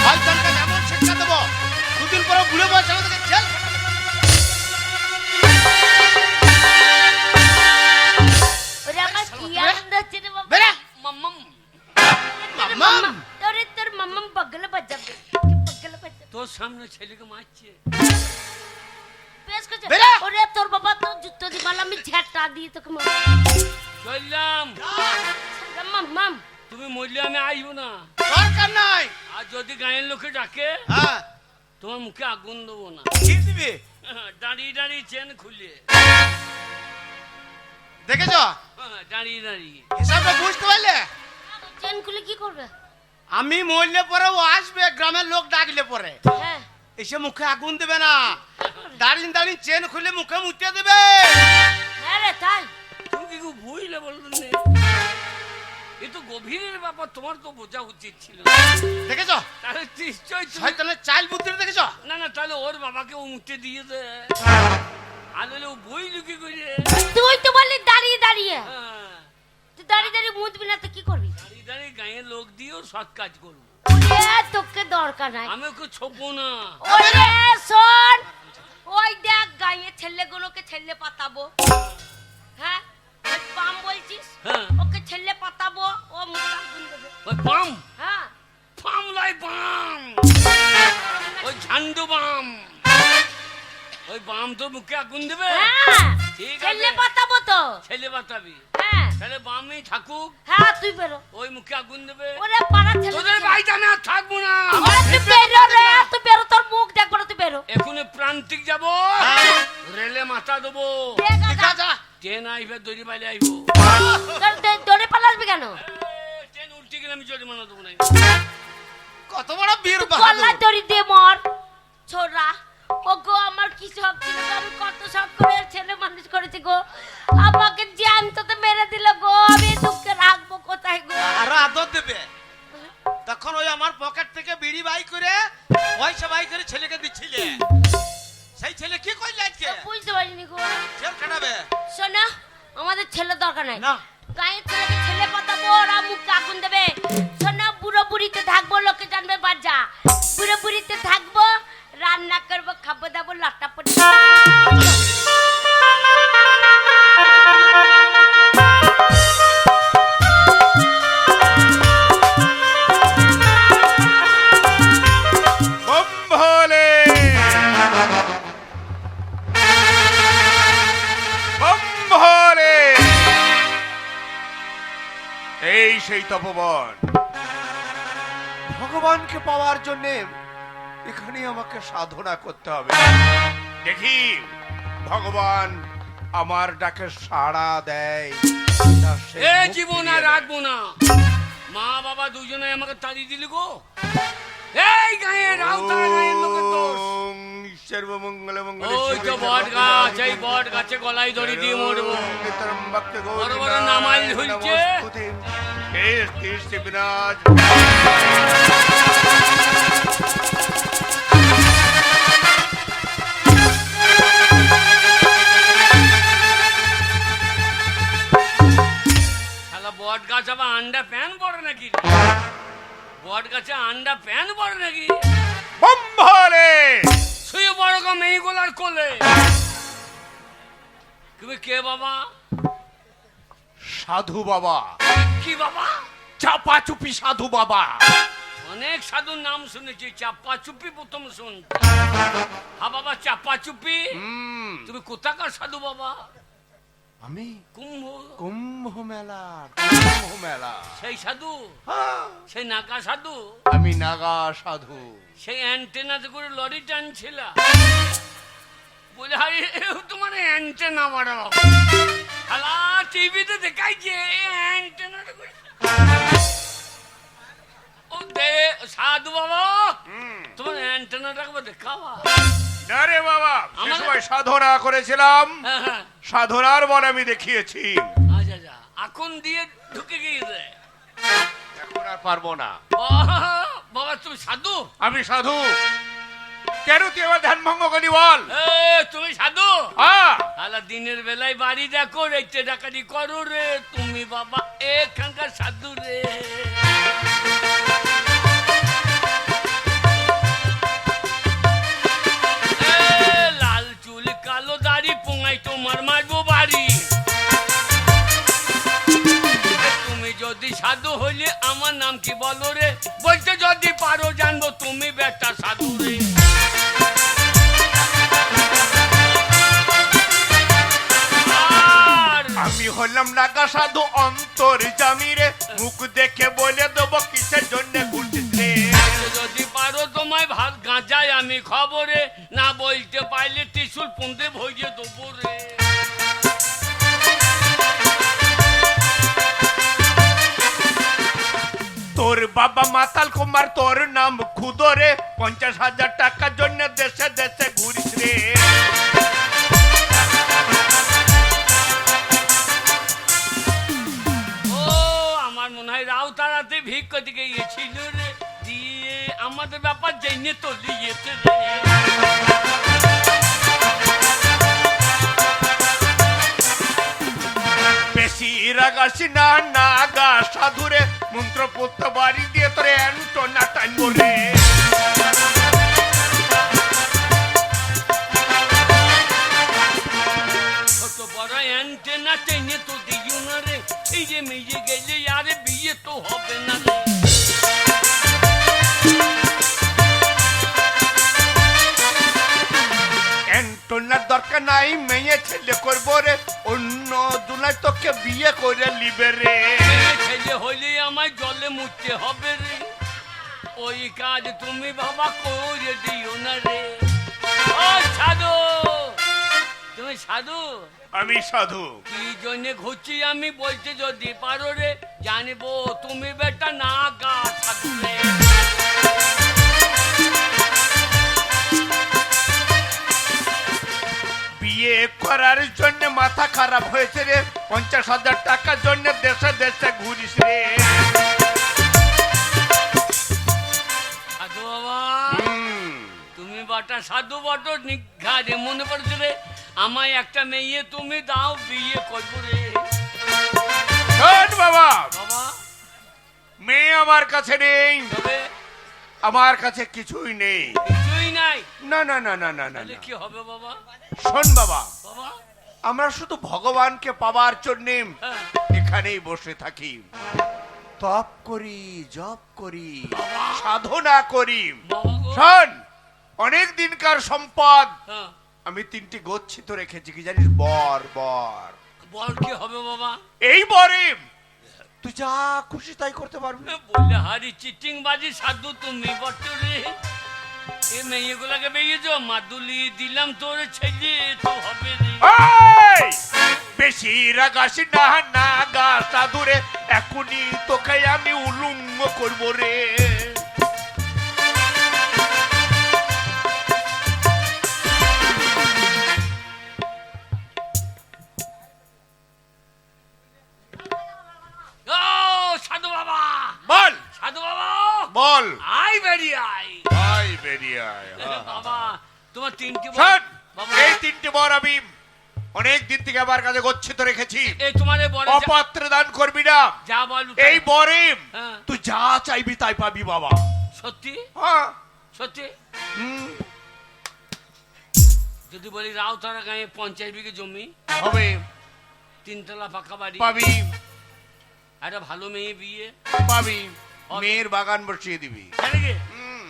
শয়তানকে যেমন শিক্ষা দেবো, 2 দিন পরে বুড়ো বয়সে আমাদেরকে জেল ওরে আমার কি আনন্দ হচ্ছে রে বাবা। বেরা মাম্মাম। তোর মাম্মাম। মাম্মা, তোর মাম্মাম পাগল বাজাবে, পাগল বাজাবে। তোর সামনে ছেলেকে মারছে। বেশ করছে। বেরা। ওরে তোর বাবা তো জুতো দিবাল, আমি ঝেঁটা দিয়ে তোকে মার। চললাম। মাম্মাম তুমি মরলে আমি আসবো না। দরকার নাই। আর যদি গায়ের লোকে ডাকে হ্যাঁ, তোমার মুখে আগুন দেবো না। কি দিবি? দাঁড়িয়ে দাঁড়িয়ে চেন খুলে, দেখেছ দাঁড়িয়ে দাঁড়িয়ে। হিসাবটা বুঝতে পারলে? চেন খুলে কি করবে? আমি মরলে পরে ও আসবে, গ্রামের লোক ডাকলে পরে হ্যাঁ, এসে মুখে আগুন দেবে না, দাঁড়িয়ে দাঁড়িয়ে চেন খুলে মুখে মুতে দেবে। হ্যাঁ রে তাই। তুমি কি খুব বুঝলে বললেন? এ তো গভীরের ব্যাপার, তোমার তো বোঝা উচিত ছিল। দেখেছ তাহলে নিশ্চয় তুমি- শয়তানের চাইল বুদ্ধি দেখেছ? না না, তাহলে ওর বাবাকে ও মুতে দিয়ে দে। আলে ও বই লুকি করে। তুই তো বললি দাঁড়িয়ে দাঁড়িয়ে, হ্যাঁ, তুই দাঁড়িয়ে দাঁড়িয়ে মুতবি না তো কি করবি? দাঁড়িয়ে দাঁড়িয়ে গায়ের লোক দিয়েও সৎ কাজ করবো। ওরে তোকে দরকার নাই। আমি ওকে ছোপবো না। ওরে শোন, ওই দেখ গায়ে ছেলেগুলোকে ছেলে পাতাবো। হ্যাঁ, ওই পাম বলছিস? হ্যাঁ। ওকে ছেলে পাতাবো, ও মুখে আগুন দেবে। ওই পাম হ্যাঁ, পাম লাই পাম, ওই ঝান্ডু বাম, ওই বাম তো মুখে আগুন দেবে। হ্যাঁ, ঠিক আছে। ছেলে পাতাবো তো। ছেলে বাতাবি, হ্যাঁ তাহলে বামই থাকুক, হ্যাঁ, তুই বেরো। ওই মুখে আগুন দেবে। ওরে পাড়া ছেলে, তোদের বাড়িতে আমি আর থাকবো না। ওরে তুই বেরো রে, তুই বেরো, তোর মুখ দেখবো না, তুই বেরো। এখনই প্রান্তিক যাব, রেলে মাথা দেবো। ঠিক আছে। ট্রেন আইবে, দড়ি বাইলে আইবো। দৌড়ে পালাসবি কেন? ট্রেন উল্টে গেলে আমি জরিমানা দেবো না। কত বড় বীর গলা বাহাদুর। দড়ি দিয়ে মর ছোড়া। ও গো, আমার কি শখ ছিল গো, আমি কত শখ করে ছেলে মানুষ করেছি গো, আমাকে জ্যান্ত মেরে দিল গো, আমি দুঃখে রাখবো কোথায় গো? আরো আদর দেবে। তখন ওই আমার পকেট থেকে বিড়ি বাই করে পয়সা বাই করে ছেলেকে দিচ্ছিলে, সেই ছেলে কি করলে আজকে? বুঝতে পারিনি গো। জেল খাটাবে শোনা, আমাদের ছেলে দরকার নাই। না। গায়ের ছেলেকে ছেলে পাতাবো, ওরা মুখে আগুন দেবে। শোনা, বুড়ো বুড়িতে থাকবো, লোকে জানবে বাজা। বুড়ো বুড়িতে থাকবো, রান্না করবো, খাবো দাবো, লাটা পড়ে। বম ভোলে বম ভোলে। এই সেই তপবন, ভগবানকে পাওয়ার জন্য এখানে আমাকে সাধনা করতে হবে। দেখি ভগবান আমার ডাকে সাড়া দেয় না সে এ মুখ জীবন ফিরিয়ে আর নেয়। রাখবো না। মা বাবা দুজনে আমাকে তাড়িয়ে দিলি গো। এই গায়ে রাউতার গায়ের লোকের দোষ। ওম সর্বমঙ্গল মঙ্গলে ওই তো বট গাছ, এই বট গাছে গলায় দড়ি দিয়ে মরবো। বড় বড় নামাল ঝুলছে। বিরাজ। শালা বট গাছ আবার আন্ডা প্যান পড়ে নাকি? বট গাছে আন্ডা প্যান পড়ে নাকি? বম ভোলে। শুয়ে বড় গো মেয়েগুলার কোলে। তুমি কে বাবা? সাধু বাবা, কি বাবা? চাপা চুপি সাধু বাবা। অনেক সাধুর নাম শুনেছি, চাপা চুপি প্রথম শুনছি। হ্যাঁ বাবা, চাপা চুপি। তুমি কোথাকার সাধু বাবা? আমি কুম্ভ। কুম্ভ মেলা। সেই সাধু, সেই নাকা সাধু, আমি নাগা সাধু। সেই অ্যান্টেনাতে করে লরি টানছিল। বলে আরে তোমার অ্যান্টেনা বাড়াও। খালা টিভিতে দেখাইছে অ্যান্টেনাটা করে। ও দে সাধু বাবা, তোমার অ্যান্টেনাটা একবার দেখাবা। না রে বাবা, সে আমার- সময় সাধনা করেছিলাম, হ্যাঁ হ্যাঁ, সাধনার বল আমি দেখিয়েছি। আচ্ছা আচ্ছা, এখন দিয়ে ঢুকে গিয়েছে। এখন আর পারবো না। বাবা তুমি সাধু? আমি সাধু। কেন তুই আমার ধ্যান ভঙ্গ করি বল? এ, তুমি সাধু? হ্যাঁ, তাহলে দিনের বেলায় বাড়ি দেখো, রেখে ডাকাতি করো রে। তুমি বাবা এখানকার সাধু রে। এ, লাল চুল কালো দাড়ি পোঙাই তোমার মারবো বাড়ি। তুমি যদি সাধু হইলে আমার নাম কি বলো রে? বলতে যদি পারো জানবো তুমি বেটা সাধু রে। আর আমি হলাম নাগা সাধু অন্তর জামিরে, মুখ দেখে বলে দেবো কিসের জন্য ঘুরছিস রে। যদি পারো তোমায় ভাত গাঁজায় আমি খবরে, না বলতে পারলে ত্রিশুল পুঁদে ভরিয়ে দেবো রে। তোর বাবা মাতাল কুমার, তোর নাম খুদরে, 50,000 টাকার জন্য দেশে দেশে ঘুরিস রে। ও আমার মনে হয় রাউতারাতে ভিক্ষ দিকে গিয়েছিল রে, দিয়ে আমাদের ব্যাপার জেনে তলিয়েছে রে। বেশি রাগাসি না নাগা সাধুরে, মন্ত্র পুত্র বাড়ি দিয়ে তোরে অ্যান্টোনা টাইম রে। ছোট বড় অ্যান্টেনা টেনে তো দিও না রে, এই যে মেয়ে গেলে আরে বিয়ে তো হবে না রে। অ্যান্টোনার দরকার নাই, মেয়ে ছেলে করবো রে, অন্য দুনায় তোকে বিয়ে করে লিবে রে। মেয়ে ছেলে হইলে আমায় জলে মুছতে হবে রে, ওই কাজ তুমি বাবা করে দিও না রে। ও সাধু, তুমি সাধু? আমি সাধু। কি জন্য ঘুরছি আমি বলতে যদি পারো রে, জানবো তুমি বেটা নাগা সাধু রে। বিয়ে করার জন্য মাথা খারাপ হয়েছে রে, 50,000 টাকার জন্য দেশে দেশে ঘুরিস রে। সাধু বাবা, হুম, তুমি বাটা সাধু বট নিঘারে মনে পড়ছে রে, আমায় একটা মেয়ে তুমি দাও, বিয়ে করবো রে। শোন বাবা, বাবা মেয়ে আমার কাছে নেই, তবে আমার কাছে কিছুই নেই। কিছুই নাই, না না না না না না তাহলে না। কি হবে বাবা? শোন বাবা, বাবা আমরা শুধু ভগবানকে পাবার জন্য হ্যাঁ। এখানেই বসে থাকি, তপ করি, জপ করি, সাধনা করি। বাবা গো। শোন, অনেক দিনকার সম্পদ হ্যাঁ, আমি 3টি গচ্ছিত রেখেছি, কি জানিস? বর বর। বল কি হবে বাবা? এই বরে তুই যা খুশি তাই করতে পারবি। বললে হারি চিটিং বাজি সাধু তুমি বট রে, এ মেয়েগুলাকে বেরিয়েছো, মাদুলি দিলাম তোর ছেলে তো হবে রে। এই! বেশি রাগাসি না নাগা সাধুরে, এখনই তোকে আমি উলুঙ্গ করবো রে। ও সাধু বাবা, বল সাধু বাবা, বল। আই বেরিয়ে আই। আয় বেরিয়ে আয়। বাবা তোমার 3টি বল। শোন, বাবা এই 3টি বর আমি অনেক দিন থেকে আমার কাছে গচ্ছিত রেখেছি। এই তোমার এই বলে অপাত্রে দান করবি না। যা বল এই বরে হ্যাঁ। তুই যা চাইবি তাই পাবি বাবা। সত্যি হ্যাঁ, সত্যি? হুম, যদি বলি রাউতারা গাঁয়ে 50 বিঘে জমি, হবে, 3 তলা পাকা বাড়ি, পাবি একটা ভালো মেয়ে বিয়ে, পাবি, মেয়ের বাগান বসিয়ে দিবি। জানি কি? হুম,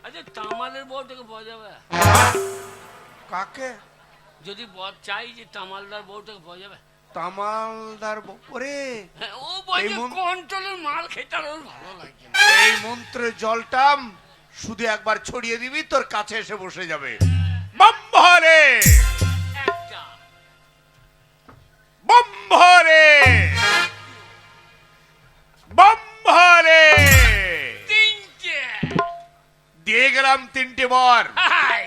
আচ্ছা তামালের বউটাকে পাওয়া যাবে? কাকে? যদি বর চাই যে তামালদার বউটাকে পাওয়া যাবে? তামালদার ওরে, হ্যাঁ, ও বলছে এই মন- কন্ট্রোলের মাল খেতে আর ওর ভালো লাগছে না। এই মন্ত্রের জলটা শুধু একবার ছড়িয়ে দিবি, তোর কাছে এসে বসে যাবে। বম্ভরে একটা বম্ভরে বম্ভরে 3টে দিয়ে গেলাম 3টে বর। হাই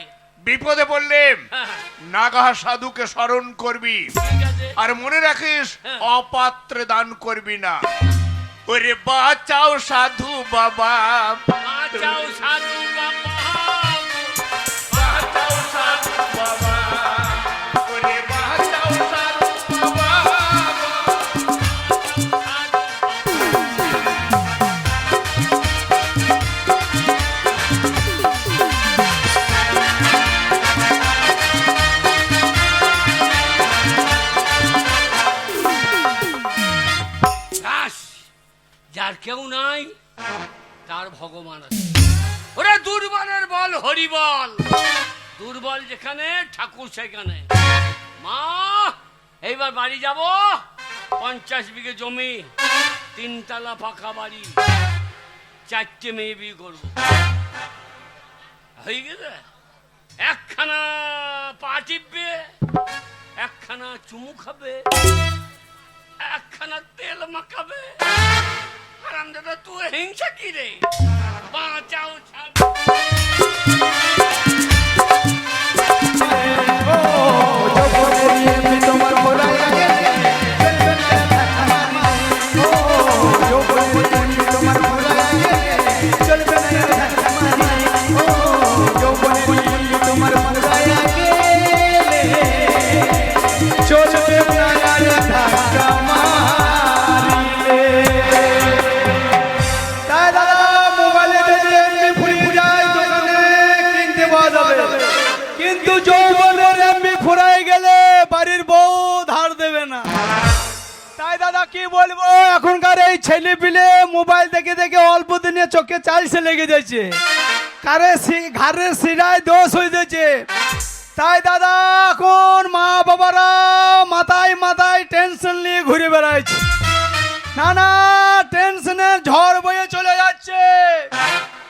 বিপদে পড়লে হ্যাঁ, নাগা সাধুকে স্মরণ করবি, ঠিক আছে। আর মনে রাখিস হ্যাঁ। অপাত্রে দান করবি না। ওরে বাঁচাও সাধু বাবা, বাঁচাও সাধু বাবা, বাঁচাও সাধু বাবা, ওরে বাঁচাও সাধু বাবা। ব্যাস, যার কেউ নাই তার ভগবান আছে। ওরা দুর্বলের বল হরিবল, দুর্বল যেখানে ঠাকুর সেখানে। মা এইবার বাড়ি যাব, 50 বিঘে জমি, 3 তলা পাকা বাড়ি, 4টে মেয়ে বিয়ে করবো। হয়ে গেছে? একখানা পা টিপবে, একখানা চুমু খাবে, একখানা তেল মাখাবে। হারামজাদা, তুই হিংসা কি রে? বাঁচাও ছাড়। কিন্তু যৌবনের এমনি ফুরাই গেলে বাড়ির বউ ধার দেবে না। তাই দাদা কি বলবো, এখনকার এই ছেলে পিলে মোবাইল দেখে দেখে অল্প দিনে চোখে চালসে লেগে যাচ্ছে, ঘরের শিরায় দোষ হয়ে যাচ্ছে। তাই দাদা এখন মা বাবারা মাথায় মাথায় টেনশন নিয়ে ঘুরে বেড়াচ্ছে, নানা টেনশনের ঝড় বয়ে চলে যাচ্ছে।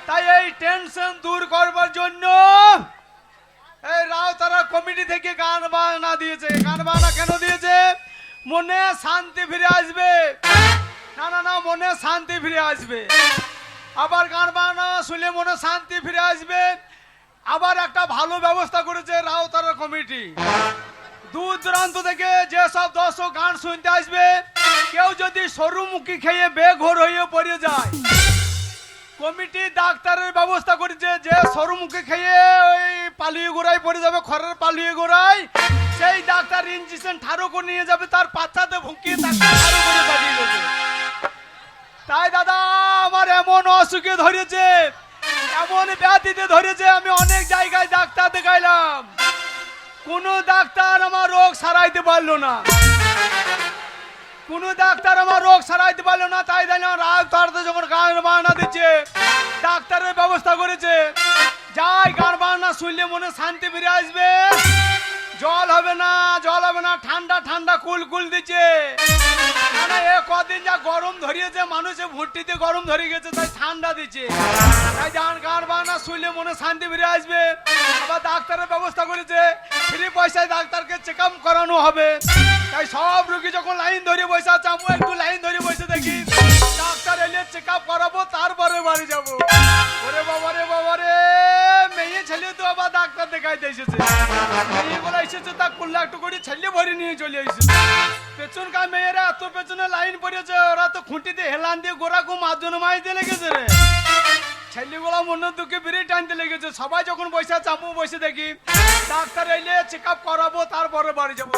তাই এই টেনশন দূর করবার জন্য এই রাউতারা কমিটি থেকে গান বাজনা দিয়েছে। গান বাজনা কেন দিয়েছে? মনে শান্তি ফিরে আসবে। না না না, মনে শান্তি ফিরে আসবে। আবার গান বাজনা শুনলে মনে শান্তি ফিরে আসবে। আবার একটা ভালো ব্যবস্থা করেছে রাউতারা কমিটি। দূর দূরান্ত থেকে যেসব দর্শক গান শুনতে আসবে, কেউ যদি সরুমুখী খেয়ে বেঘোর হয়ে পড়ে যায়, কমিটি ডাক্তারের ব্যবস্থা করেছে যে সরুমুখে খেয়ে ওই পালিয়ে গোড়ায় পড়ে যাবে, খড়ের পালিয়ে গোড়ায়, সেই ডাক্তার ইঞ্জেকশন ঠাড়ো করে নিয়ে যাবে, তার পাচ্ছাতে ভুঁকিয়ে তাকে ঠাড়ো করে পাঠিয়ে দেবে। তাই দাদা আমার এমন অসুখে ধরেছে, এমন ব্যাধিতে ধরেছে, আমি অনেক জায়গায় ডাক্তার দেখাইলাম, কোনো ডাক্তার আমার রোগ সারাইতে পারলো না, কোন ডাক্তার আমার রোগ সারাইতে পারলো না। তাই জানি রাত তাড়াতে যখন গান বাজনা দিচ্ছে, ডাক্তারের ব্যবস্থা করেছে, যাই গান বাজনা শুনলে মনে শান্তি ফিরে আসবে। জল হবে না, জল হবে না, ঠান্ডা ঠান্ডা কুল কুল দিচ্ছে। মানে এ কদিন যা গরম ধরিয়েছে, মানুষে ভুট্টিতে গরম ধরে গেছে, তাই ঠান্ডা দিচ্ছে। তাই গান বাজনা শুনলে মনে শান্তি ফিরে আসবে। আবার ডাক্তারের ব্যবস্থা করেছে, ফ্রি পয়সায় ডাক্তারকে চেক আপ করানো হবে। তাই সব রোগী যখন লাইন ধরে বসে আছে, আমি একটু লাইন ধরে বসে দেখি, ডাক্তার এলে চেক আপ করাবো, তারপরে বাড়ি যাবো। ওরে বাবা রে বাবা রে, মেয়ে ছেলে তো আবার ডাক্তার দেখাইতে এসেছে, মেয়েগুলো এসেছে তা কুল্লা একটু করে ছেলে ভরে নিয়ে চলে এসেছে। পেছনকার মেয়েরা এত পেছনে লাইন পড়েছে, ওরা তো খুঁটিতে হেলান দিয়ে গোড়াকু মাঝজন মাইতে লেগেছে রে। ছেলেগুলা মনের দুঃখে বেরিয়ে টানতে লেগেছে। সবাই যখন বসে আছে, আমি বসে দেখি, ডাক্তার এলে চেক আপ করাবো, তারপরে বাড়ি যাবো।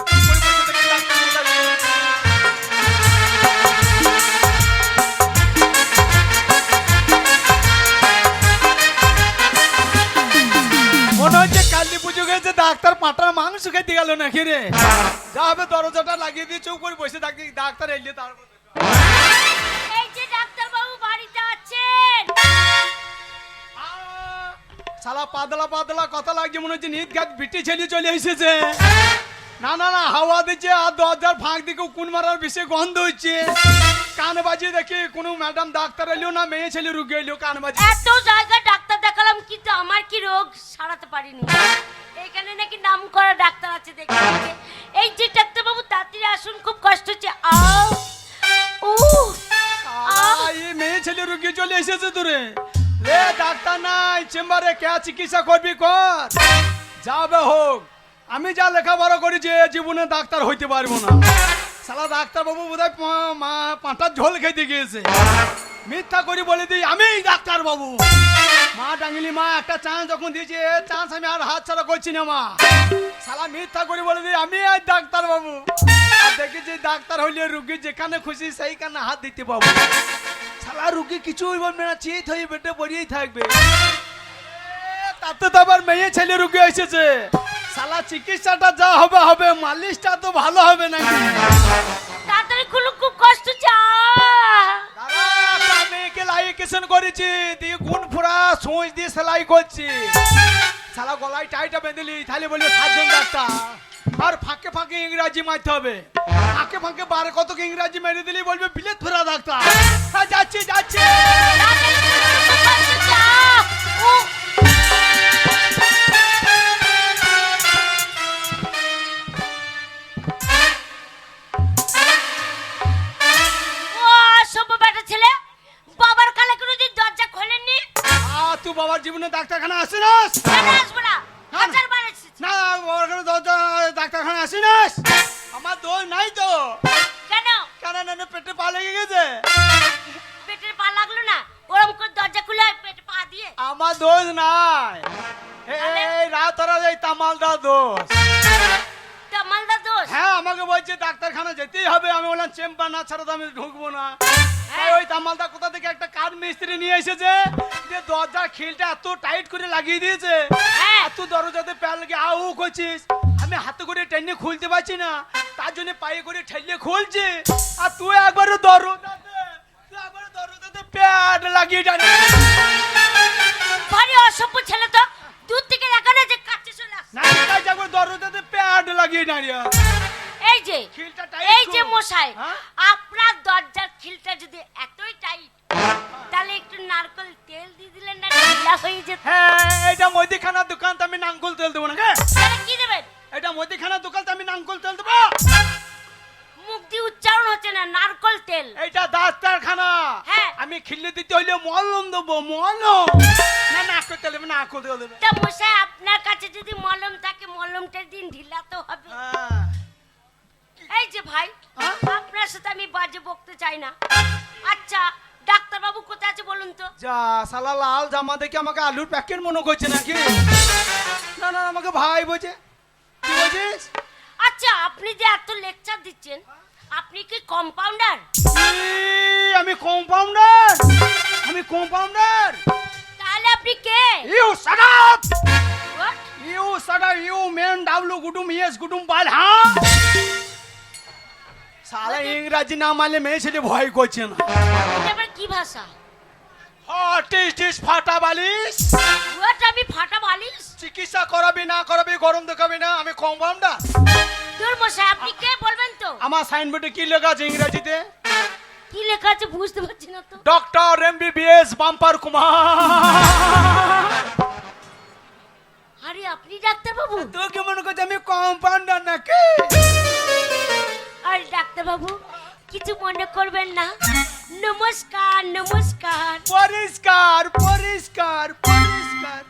মনে হচ্ছে কালী পুজো গেছে, ডাক্তার পাটার মাংস খেতে গেল নাকি রে। যা হবে দরজাটা লাগিয়ে দিয়ে চুপ করে বসে থাকি, ডাক্তার এলে তারপর। এই যে ডাক্তার বাবু বাড়িতে আছেন? শালা পাতলা পাতলা কথা লাগছে, মনে হচ্ছে নিত গাছ বিটি ছেলে চলে এসেছে। না না না, হাওয়া দিচ্ছে আর দরজার ফাঁক দিকে কোন মারার বেশি গন্ধ হচ্ছে। কান বাজিয়ে দেখি কোনো ম্যাডাম ডাক্তার এলো না, মেয়ে ছেলে রুগী এলো, কান বাজিয়ে। এত জায়গায় ডাক্তার দেখালাম, কিন্তু আমার কি রোগ সারাতে পারিনি। এখানে নাকি নাম করা ডাক্তার আছে দেখে। এই যে ডাক্তার বাবু তাড়াতাড়ি আসুন, খুব কষ্ট হচ্ছে। এই মেয়ে ছেলে রুগী চলে এসেছে তোরে। লে ডাক্তার নাই চেম্বারে, কে চিকিৎসা করবি কর, যাবে হোক। আমি যা লেখাপড়া করেছি জীবনে ডাক্তার হইতে পারবো না। শালা ডাক্তার বাবু বোধহয় পাঁটার ঝোল খেতে গিয়েছে। মিথ্যা করে বলে দিই আমি ডাক্তার বাবু। মা ডাঙ্গিলি মা একটা চান্স যখন দিয়েছে, চান্স আমি আর হাত ছাড়া করছি না মা। শালা মিথ্যা করে বলে দিই আমি আজ ডাক্তার বাবু। আর দেখেছি ডাক্তার হইলে রুগী যেখানে খুশি সেইখানে হাত দিতে পাবো। শালা রুগী কিছুই বলবে না, চিত হয়ে বেটে পড়িয়েই থাকবে। তাতে তো আবার মেয়ে ছেলে রুগী এসেছে, শালা চিকিৎসাটা যা হবে হবে, মালিশটা তো ভালো হবে না। তাড়াতাড়ি খুলুন, খুব কষ্ট হচ্ছে। মেয়েকে লাইকেশন করেছি, দিয়ে গুণ ফোড়া সুঁচ দিয়ে সেলাই করছি। শালা গলায় টাইটা বেঁধেলি, তাহলে বলি সাতজন ডাক্তার। আর ফাঁকে ফাঁকে ইংরাজি মারতে হবে। ফাঁকে ফাঁকে বারে কত ইংরাজি মেরে দিলেই বলবে বিলেত ফেরা ডাক্তার। হ্যাঁ, যাচ্ছি যাচ্ছি। তুই বাবার জীবনে ডাক্তারখানা আসিনাস? না, বাবার কাছে দরজা ডাক্তারখানা আসিনাস? আমার দোষ নাই তো। কেন কেন না, পেটে পা লেগে গেছে। পেটের পা লাগলো না? ওরকম করে দরজা খুলে পেটে পা দিয়ে আমার দোষ নাই, এই রাতারা এই তামালদার দোষ। মালদা দোষ? হ্যাঁ, আমাকে বলছে ডাক্তারখানা যেতেই হবে। আমি বললাম চেম্বার না ছাড়া তো আমি ঢুকবো না। তাই ওই তামালদা কোথা থেকে একটা কাঠ মিস্ত্রি নিয়ে এসেছে, যে দরজার খিলটা এত টাইট করে লাগিয়ে দিয়েছে। হ্যাঁ। আর তুই দরজাতে প্যার লেগে আউ করছিস, আমি হাতে করে টেনে খুলতে পারছি না, তার জন্য পায়ে করে ঠেলিয়ে খুলছি। আর তুই একবারে দরজাতে প্যাড লাগিয়ে জানি। ভারী অসভ্য ছেলে তো, দূর থেকে দেখা না যে কাছে চলে আসছে। না, তাই একবার দরজাতে প্যাড লাগিয়ে দাঁড়িয়ে। এই যে খিলটা টাইট এই যে করো। মশাই, হ্যাঁ? আপনার দরজার খিলটা যদি এতই টাইট, তাহলে একটু নারকেল তেল দিয়ে দিলেন না, ঢিলা হয়ে যেত। হ্যাঁ, এটা মুদিখানার দোকান, তো আমি নাঙ্গল তেল দেবো না। তাহলে কি দেবেন? এটা মুদিখানার দোকান, তো আমি নাঙ্গল তেল দেবো। মুখ দিয়ে উচ্চারণ হচ্ছে না, নারকেল তেল। এটা ডাক্তারখানা। হ্যাঁ। আমি খিল্লি দিতে হইলে মলম দেবো, মলম। না, নাকল তেল দেবে, নাকল তেল দেবে। তা মশাই, আপনার কাছে যদি মলম থাকে, মলমটার দিন ঢিলা তো হবে। হ্যাঁ। এই যে ভাই, হ্যাঁ? আপনার সাথে আমি বাজে বকতে চাই না। আচ্ছা, ডাক্তার বাবু কোথায় আছে বলুন তো? যা শালা, লাল জামা দেখে আমাকে আলুর প্যাকেট মনে করছে নাকি? না না, আমাকে ভাই বলছে। কি বলছিস? আচ্ছা, আপনি যে এত লেকচার দিচ্ছেন, আপনি কি কম্পাউন্ডার? আমি কম্পাউন্ডার? আমি কম্পাউন্ডার? তাহলে আপনি কে? You shut up! What? You shut up! You মেন ডাবলু গুডুম ইয়েস গুডুম বাল। হ্যাঁ, শালা ইংরাজি না মানলে মেয়ে ছেলে ভয় করছে না। এটা আবার কি ভাষা? হোয়াট ইজ দিস ফাটা বালিশ? What? আমি ফাটা বালিশ? চিকিৎসা করাবি না করাবি, গরম দেখাবি না, আমি কম্পাউন্ডার। দূর মশাই, আপনি কে বলবেন তো? আমার সাইনবোর্ডে কি লেখা আছে ইংরেজিতে? কি লেখা আছে বুঝতে পারছি না তো। Doctor MBBS bumper Kumar. আরে আপনি ডাক্তার বাবু? তুই কি মনে করছিস আমি কম্পাউন্ডার নাকি? আরে ডাক্তার বাবু, কিছু মনে করবেন না। নমস্কার নমস্কার। পরিষ্কার পরিষ্কার পরিষ্কার।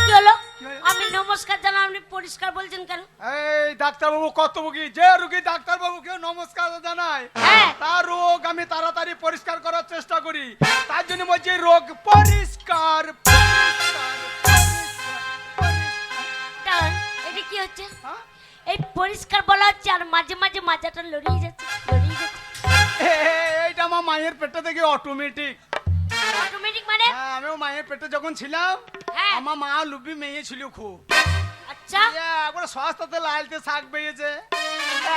কি হলো? কি হলো? আপনি নমস্কার জানা, আপনি পরিষ্কার বলছেন কেন? এই ডাক্তারবাবু কত রোগী, যে রোগী ডাক্তারবাবুকে নমস্কার জানায়, হ্যাঁ। তার রোগ আমি তাড়াতাড়ি পরিষ্কার করার চেষ্টা করি। তার জন্য বলছি রোগ পরিষ্কার পরিষ্কার পরিষ্কার। তা এটা কি হচ্ছে? হ্যাঁ? এই পরিষ্কার বলা হচ্ছে, আর মাঝে মাঝে মাজাটা লড়িয়ে যাচ্ছে, লড়িয়ে যাচ্ছে। এইটা আমার মায়ের পেটে থেকে অটোমেটিক। অটোমেটিক মানে? আমিও মায়ের পেটে যখন ছিলাম, হ্যাঁ। আমার মা লুবি মেয়ে ছিল খুব। আচ্ছা, একবার সস্তাতে লালতে শাক পেয়েছে,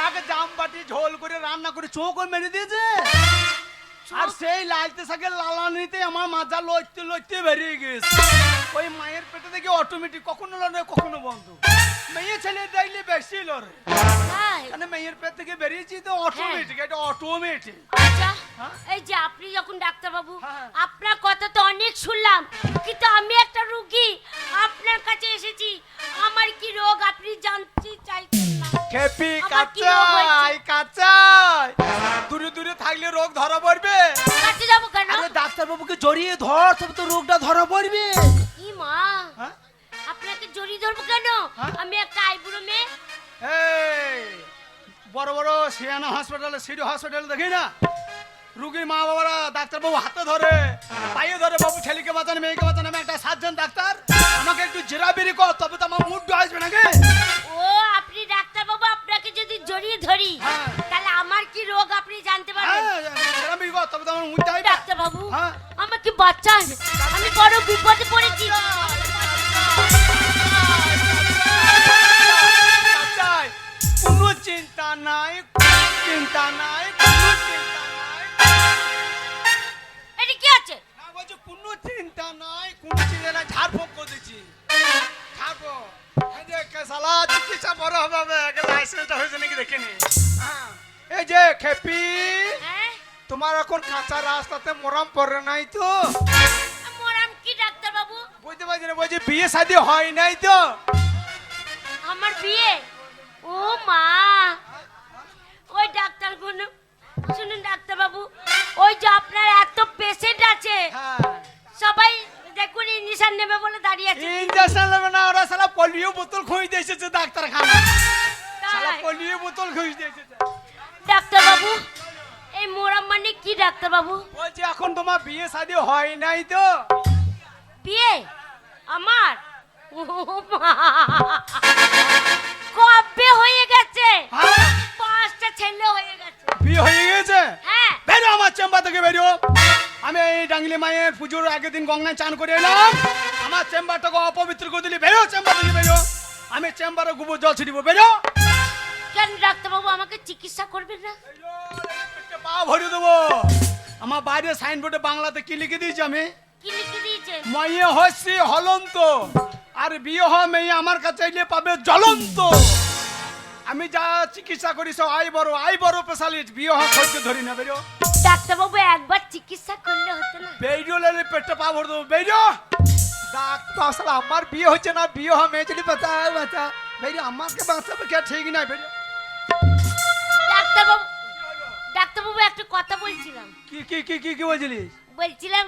আগে জাম বাটি ঝোল করে রান্না করে চোখ মেরে দিয়েছে। আর সেই লালতে শাকের লালানিতে আমার মাজা লড়তে লড়তে বেরিয়ে গেছে। ওই মায়ের পেটে থেকে অটোমেটিক, কখনো লড়ে কখনো বন্ধ। মেয়ে ছেলে দেখলে বেশি লড়ে, তাই? মানে মেয়ের পেট থেকে বেরিয়েছি তো অটোমেটিক, এটা অটোমেটিক। আচ্ছা, হ্যাঁ? এই যে আপনি যখন ডাক্তার বাবু, হ্যাঁ। আপনার কথা তো অনেক শুনলাম, কিন্তু আমি একটা রোগী, আপনার কাছে এসেছি। আমার কি রোগ আপনি জানতে চাইছেন না? খেপি আমার কি রোগ হয়েছে? কাঁচাই কাঁচাই, দূরে দূরে থাকলে রোগ ধরা পড়বে। কাছে যাবো কেন? আরে ডাক্তারবাবুকে জড়িয়ে ধর, তবে তো রোগটা ধরা পড়বে। ই মা, হ্যাঁ? আপনাকে জড়িয়ে ধরবো কেন? হ্যাঁ? আমি একটা আইবুড়ো মেয়ে। এই বড় বড় সিয়ানা হসপিটালে, সিডি হসপিটালে দেখি না, রুগীর মা বাবারা ডাক্তারবাবু হাতে ধরে, পায়ে ধরে, বাবু ছেলেকে বাঁচানো মেয়েকে বাঁচানো, আমি একটা সার্জন ডাক্তার, আমাকে একটু জেরাবেরি কর, তবে তো আমার মুড আসবে নাকি? ও, আপনি ডাক্তার বাবু, আপনাকে যদি জড়িয়ে ধরি, হ্যাঁ। তাহলে আমার কি রোগ আপনি জানতে পারবেন? জেরাবেরি কর, তবে তো আমার মুড আসবে। ডাক্তার বাবু, হ্যাঁ। আমাকে বাঁচান, আমি বড় বিপদে পড়েছি। কাঁচাই, কোনো চিন্তা নাই, কোনো চিন্তা নাই, কোনো চিন্তা নাই। এটা কি আছে? না বলছি কোনো চিন্তা নাই, কোনো চিন্তা নাই, ঝাড়ফুঁক করে দিচ্ছি, ঝাড়ফুঁক। এই যে কে শালা চিকিৎসা বড় হবে লাইসেন্সটা হয়েছে নাকি দেখে নি। এই যে খেপি, হ্যাঁ তোমার এখন কাঁচা রাস্তাতে মরাম পড়ে নাই তো? মোরাম কি ডাক্তার বাবু? বুঝতে পারছি না, বলছি বিয়ে শাদী হয় নাই তো? আমার বিয়ে? ও মা, ওই ডাক্তার গুলো শুনুন ডাক্তার বাবু, ওই যে আপনার এত পেশেন্ট আছে, হ্যাঁ, সবাই দেখুন ইঞ্জেকশন নেবে বলে দাঁড়িয়ে আছে। ইঞ্জেকশন নেবে না, ওরা শালা পোলিও বোতল খুঁজতে এসেছে ডাক্তারখানা। শালা তাই? পোলিও বোতল খুঁজতে এসেছে। ডাক্তার বাবু, এই মোরাম মানে কি ডাক্তার বাবু? বলছি এখন তোমার বিয়ে শাদী হয় নাই তো? বিয়ে আমার? ও মা, কবে হয়ে গেছে? হ্যাঁ? 5টা ছেলে হয়ে গেছে। বিয়ে হয়ে গেছে? হ্যাঁ বেরো আমার চেম্বার থেকে বেরো। আমি এই ডাঙ্গলি মায়ের পুজোর আগের দিন গঙ্গায় চান করে এলাম, আমার চেম্বারটাকে অপবিত্র করে দিলি। বেরো চেম্বার থেকে বেরো, আমি চেম্বারে গোবর জল ছিটিব। বেরো। কেন ডাক্তার বাবু আমাকে চিকিৎসা করবেন না? পা ভরে দেবো। আমার বাইরে সাইনবোর্ডে বাংলাতে কি লিখে দিয়েছি আমি? কি লিখে দিয়েছেন? মাইয়ে হচ্ছে হলন্ত, আর বিয়ে হওয়া মেয়ে আমার কাছে এলে পাবে জ্বলন্ত। আমি যা চিকিৎসা করি সব আই বড় স্পেশালিস্ট, বিয়ে হওয়া খরচ ধরি না। বেরো। ডাক্তার বাবু একবার চিকিৎসা করলে হতো না? বেরিয়ে লেলে পেটটা পা ভরে দেবো। বেরিয়ে। ডাক্তার আসলে আমার বিয়ে হচ্ছে না, বিয়ে হওয়া মেয়ে যদি বাঁচা বেরিয়ে, আমাকে বাঁচাবে কে ঠিক নাই। বেরিয়ে। ডাক্তার বাবু, ডাক্তার বাবু একটা কথা বলছিলাম। কি কি কি কি কি বলছিলিস? বলছিলাম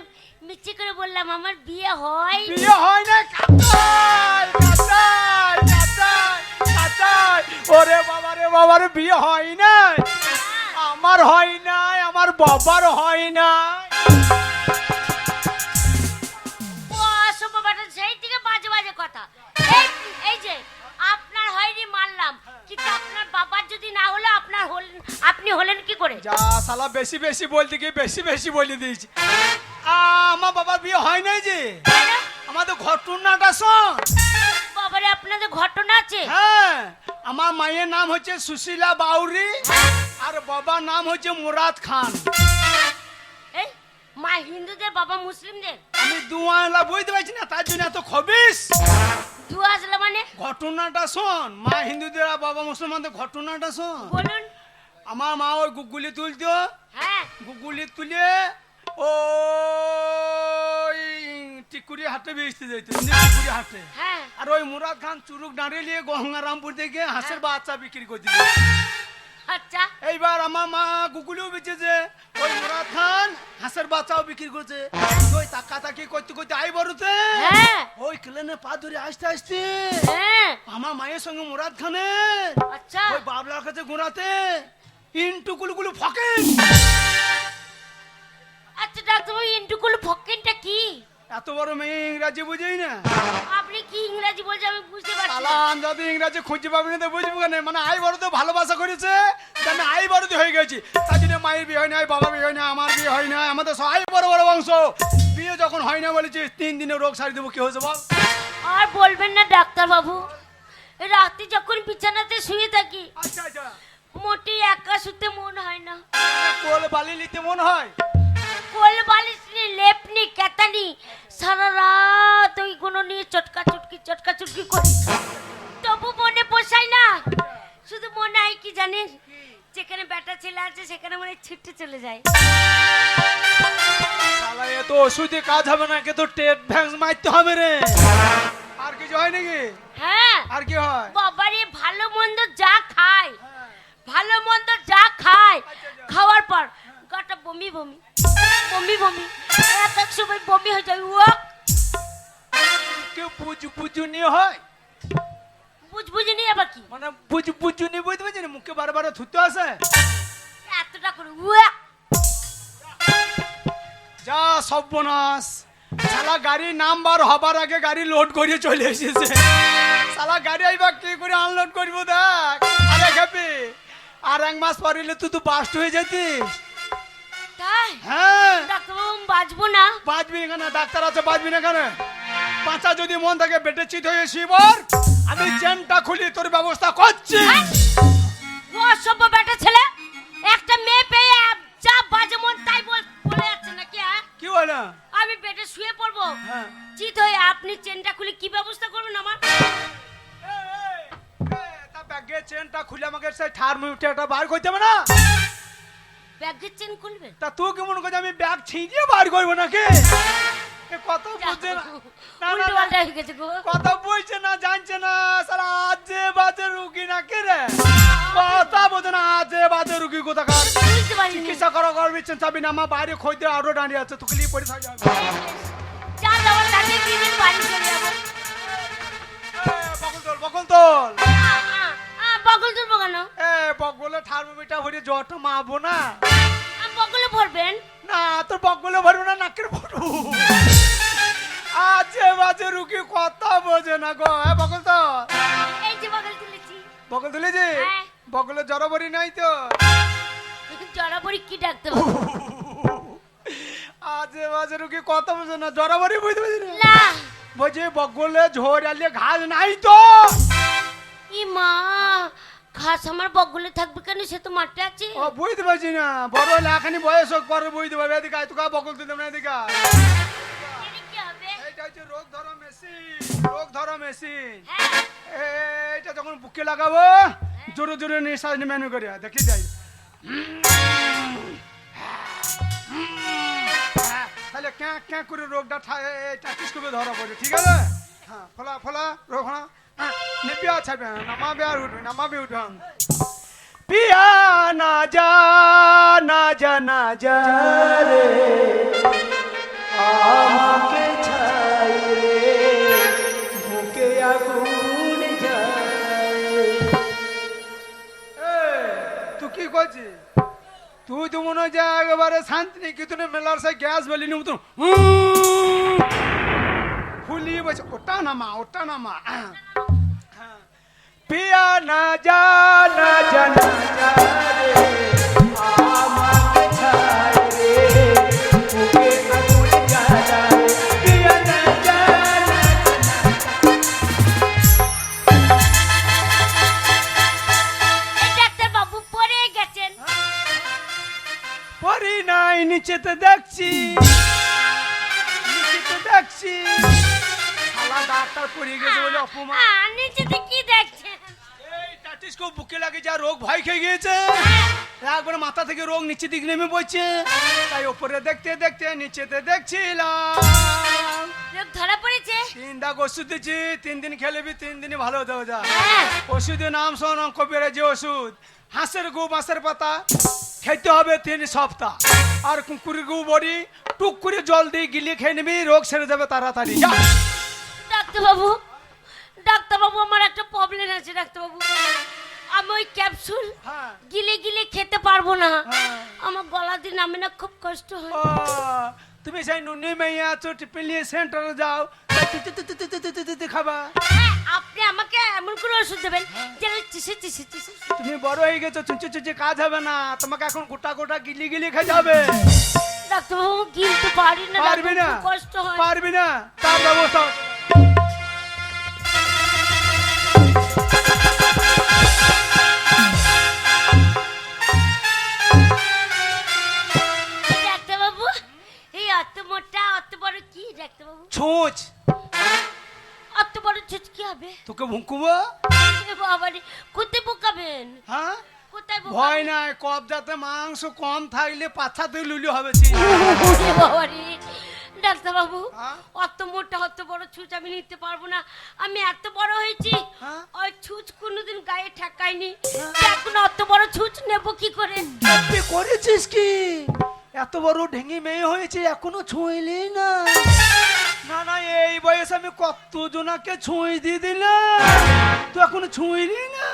মিথ্যে করে বললাম আমার বিয়ে হয়। বিয়ে হয় না। কাটাই কাটাই কাটাই কাটাই। ওরে বাবা রে বাবা রে, বিয়ে হয় না। আমার হয় নাই, আমার বাবার হয় না। ও অসভ্য ব্যাটা, সেই থেকে বাজে বাজে কথা। এই যে আপনার হয়নি মানলাম, কিন্তু আপনার বাবার যদি না হলো আপনার হলেন, আপনি হলেন কি করে? যা শালা বেশি বেশি বলতে গিয়ে বেশি বেশি বলে দিয়েছি। আমার বাবার বিয়ে হয় নাই যে। কেন? আমাদের ঘটনাটা শোন। বাবারে আপনাদের ঘটনা আছে? হ্যাঁ, আমার মায়ের নাম হচ্ছে সুশীলা বাউরি, আর বাবার নাম হচ্ছে মুরাদ খান। এই মা হিন্দুদের, বাবা মুসলিমদের? আমি দুয়ালা বুঝতে পারছি না, তার জন্য এত খবিস। দুয়া আসলে মানে? ঘটনাটা শোন, মা হিন্দুদের আর বাবা মুসলমানদের ঘটনাটা শোন। বলুন। আমার মা ওই গুগুলি তুলতো, হ্যাঁ গুগুলি তুলে ওই টিকুরি হাটে বেচতে যেত, টিকুরি হাটে। হ্যাঁ আর ওই মুরাদ খান চুরুক দাঁড়িয়ে নিয়ে গঙ্গারামপুর থেকে হাঁসের বাচ্চা বিক্রি করে দিল। আচ্ছা এইবার আমার মা গুগুলিও বেচেছে, ওই মুরাদ খান হাঁসের বাচ্চাও বিক্রি করছে। ওই তাকা তাকি করতে করতে আই বড়তে হ্যাঁ ওই ক্লেনে পা ধরে আসতে আসতে হ্যাঁ আমার মায়ের সঙ্গে মুরাদ খানের আচ্ছা ওই বাবলার কাছে ঘোরাতে ইন্টু কুলুকুলু ফকেন। আচ্ছা ডাক্তার বাবু, ইন্টুকুল ফকেনটা কি? এত বড় মেয়ে ইংরাজি বুঝেই না। আপনি কি ইংরেজি বলছেন আমি বুঝতে পারছি না। সালাম, যদি ইংরাজি খুঁজে পাবি না তো বুঝবো কেন? মানে আই বড়তে ভালোবাসা করেছে, আমি আই বড়তে হয়ে গেছি। তার জন্য মায়ের বিয়ে হয় নাই, বাবার বিয়ে হয় না, আমার বিয়ে হয় না, আমাদের সবাই বড় বড় বংশ। বিয়ে যখন হয় না বলেছি 3 দিনে রোগ সারি দেবো, কি হয়েছে বল? আর বলবেন না ডাক্তার বাবু, রাতে যখন বিছানাতে শুয়ে থাকি আচ্ছা আচ্ছা, মোটে একা শুতে মন হয় না। কোল বালি নিতে মন হয়। কোল বালিশ নি, লেপ নি, কেতানি, সারা রাত ওইগুলো নিয়ে চটকা চটকি করি, তবু মনে পোষায় না। শুধু মনে হয় কি জানেন, যেখানে বেটা ছেলে আছে সেখানে মনে হয় ছিটে চলে যায়। শালা এ তো ওষুধে কাজ হবে না, কে তো টেট ভ্যাংস মারতে হবে রে। আর কিছু হয় নাকি? হ্যাঁ আর কি হয়? বাবারে, ভালো মন্দ যা খায়, ভালো মন্দ যা খায়, খাওয়ার পর গাটা বমি বমি বমি বমি, এক এক সময় বমি হয়ে যায়। ও কেউ বুঝুনি হয়, বুঝবুঝিনি আবার কি? মানে বুঝুনি বুঝতে পারছি না, মুখে বারবার থুতে আসে। এতটা করে যা সর্বনাশ, শালা গাড়ি নাম্বার হবার আগে গাড়ি লোড করে চলে এসেছে। শালা গাড়ি আইবা কি করে আনলোড করবো দেখ। আরে খেপি, আর 1 মাস পর এলে তুই তো বাস্ট হয়ে যেতিস। তাই হ্যাঁ, ডাক্তারবাবু বাঁচবো না? বাঁচবি না কেন? ডাক্তার আছে, বাঁচবি না কেন? বাঁচা যদি মন থাকে বেটে চিত হয়ে শিবর, আমি চেনটা খুলি তোর ব্যবস্থা করছি। ও অসভ্য বেটা ছেলে, একটা মেয়ে পেয়ে যা বাজে মন তাই বলে যাচ্ছে নাকি? হ্যাঁ কি বলে? আমি বেডে শুয়ে পড়বো, হ্যাঁ, চিত হয়ে আপনি চেনটা খুলে কি ব্যবস্থা করবেন আমার? চেনটা খুলে আমাকে সেই থার্মোমিটারটা বার করতে হবে না? ব্যাগের চেন খুলবেন? তা তুই কি মনে করছিস আমি ব্যাগ ছিঁড়িয়ে বার করবো নাকি? এ কত বুঝছে না। না, না, উল্টো না। পাল্টা হয়ে গেছে গো। কথা বুঝছে না, জানছে না, সারা আজে বাজে রুগী নাকি রে? কথা বোঝে না, আজে বাজে রুগী কোথাকার। বুঝতে পারিনি। চিকিৎসা করা করবি চাবি না, আমার বাইরে খোঁজতে আরো দাঁড়িয়ে আছে, তোকে নিয়ে পড়ে থাকবে। যা যাওয়ার তাতে দিনের বাড়ি চলে যাবো। বকল তোল, বকল তোল। বগল তুলবো কেন? বকলে থার্মোমিটার ভরে জ্বরটা মাপবো না। বগলে ভরবেন? না, তোর বকলে ভরবো না, নাকের ভরবো। আজে বাজে রুগী কথা বোঝে না গো। বকল তো, এই যে বগল তুলেছি। বকল তুলেছি? হ্যাঁ। বকলে জড়াবড়ি নাই তো? জড়াবড়ি কি ডাকতে পারবো? আজে বাজে রুগী কথা বোঝে না, জড়াবড়ি বুঝতে পারছি না। না। বলছি বকলে ঝোর আলিয়ে ঘাস নাই তো? ই মা, ঘাস আমার বগলে থাকবে কেন? সে তো মাঠে আছে। ও বুঝতে পারছি না, বড় হলে এখানি বয়স হোক পরে বুঝতে পারবে। এদিকে আয়, তোকে বকল দিতাম না। এদিকে আয়। এটা কি হবে? এইটা হচ্ছে রোগ ধরা মেশিন, রোগ ধরা মেশিন। হ্যাঁ। এইটা যখন বুকে লাগাবো জোরে জোরে নিঃশ্বাস মেনু করে দেখি যাই। তাহলে ক্যাঁ ক্যাঁ করে রোগটা টাচিস করে ধরা পড়ে, ঠিক আছে? হ্যাঁ, ফলা ফলা রোগ হ্যাঁ নিবি আর ছাড়বে, নামাবে আর উঠবে, নামাবে উঠবে। পিয়া না যা না যা না যা রে আমাকে ছাই রে বুকে আগুন যায়। তুই কি করছিস? তুই তো মনে হয় যে একেবারে শান্তি নিকেতনে মেলার সে গ্যাস বেলিনি মতন ফুলিয়ে বসে। ওটা নামা, ওটা নামা। পিয়া না যা না যা না যা রে আমাকে ছাই রে বুকে আগুন জ্বালায়। পিয়া না যা না এই ডাক্তার বাবু পড়ে গেছেন। পরি নাই, নিচেতে দেখছি, নিচেতে দেখছি। শালা ডাক্তার পড়ে গেছে বলে অপমান। নিচেতে কি দেখছেন? এই টাটিসকো বুকে লাগে যা রোগ ভয় খেয়ে গিয়েছে, একবার মাথা থেকে রোগ নিচে দিকে নেমে পড়ছে, তাই উপরে দেখতে দেখতে নিচেতে দেখছিলাম। রোগ ধরা পড়েছে? 3 দাগ ওষুধ দিচ্ছি, 3 দিন খেলেবি, 3 দিনই ভালো হতে হবে। যা হ্যাঁ। ওষুধের নাম শোন, কবিরাজ যে ওষুধ, হাঁসের গু বাঁশের পাতা খেতে হবে 3 সপ্তাহ, আর কুকুরের গু বড়ি টুক করে জল দিয়ে গিলিয়ে খেয়ে নিবি, রোগ সেরে যাবে তাড়াতাড়ি। যা। ডাক্তার বাবু, ডাক্তার বাবু আমার একটা প্রবলেম আছে ডাক্তার বাবু। আমি ওই ক্যাপসুল হ্যাঁ। গিলে গিলে খেতে পারবো না। হ্যাঁ। আমার গলা দিয়ে নামে না, খুব কষ্ট হয়। ও, তুমি সেই নুনি মেয়ে আছো, টিফিন নিয়ে সেন্টারে যাও, খাবা। হ্যাঁ, আপনি আমাকে এমন করে ওষুধ দেবেন যেন চিসে চিসে চিসে। তুমি বড় হয়ে গেছো, চুচে চুচে কাজ হবে না, তোমাকে এখন গোটা গোটা গিলি গিলি খেতে হবে। ডাক্তার বাবু গিলতে পারি না, পারবি না? খুব কষ্ট হয়। পারবি না? তার ব্যবস্থা। ডাক্তার বাবু, এই অত মোটা অত বড় কি ডাক্তার বাবু? ছুঁচ। অত বড় ছুঁচ কি হবে? তোকে ভুঁকুবো। এ বাবারে, কোথায় বোকাবেন? হ্যাঁ, কোথায় ভয় বোকাবেন? নাই, কবজাতে মাংস কম থাকলে পাছাতে লুলি হবে। ওরে বাবারে, ডাক্তার বাবু হ্যাঁ? অত মোটা অত বড় ছুঁচ আমি নিতে পারবো না। আমি এত বড় হয়েছি, হ্যাঁ? ওই ছুঁচ কোনোদিন গায়ে ঠেকাইনি, এখন অত বড় ছুঁচ নেব কি করে? তুই করেছিস কি? এত বড় ঢেঙ্গি মেয়ে হয়েছে এখনো ছুঁইলি না? না না, এই বয়সে আমি কত জনাকে ছুঁই দিয়ে দিলাম, তুই এখনো ছুঁইলি না?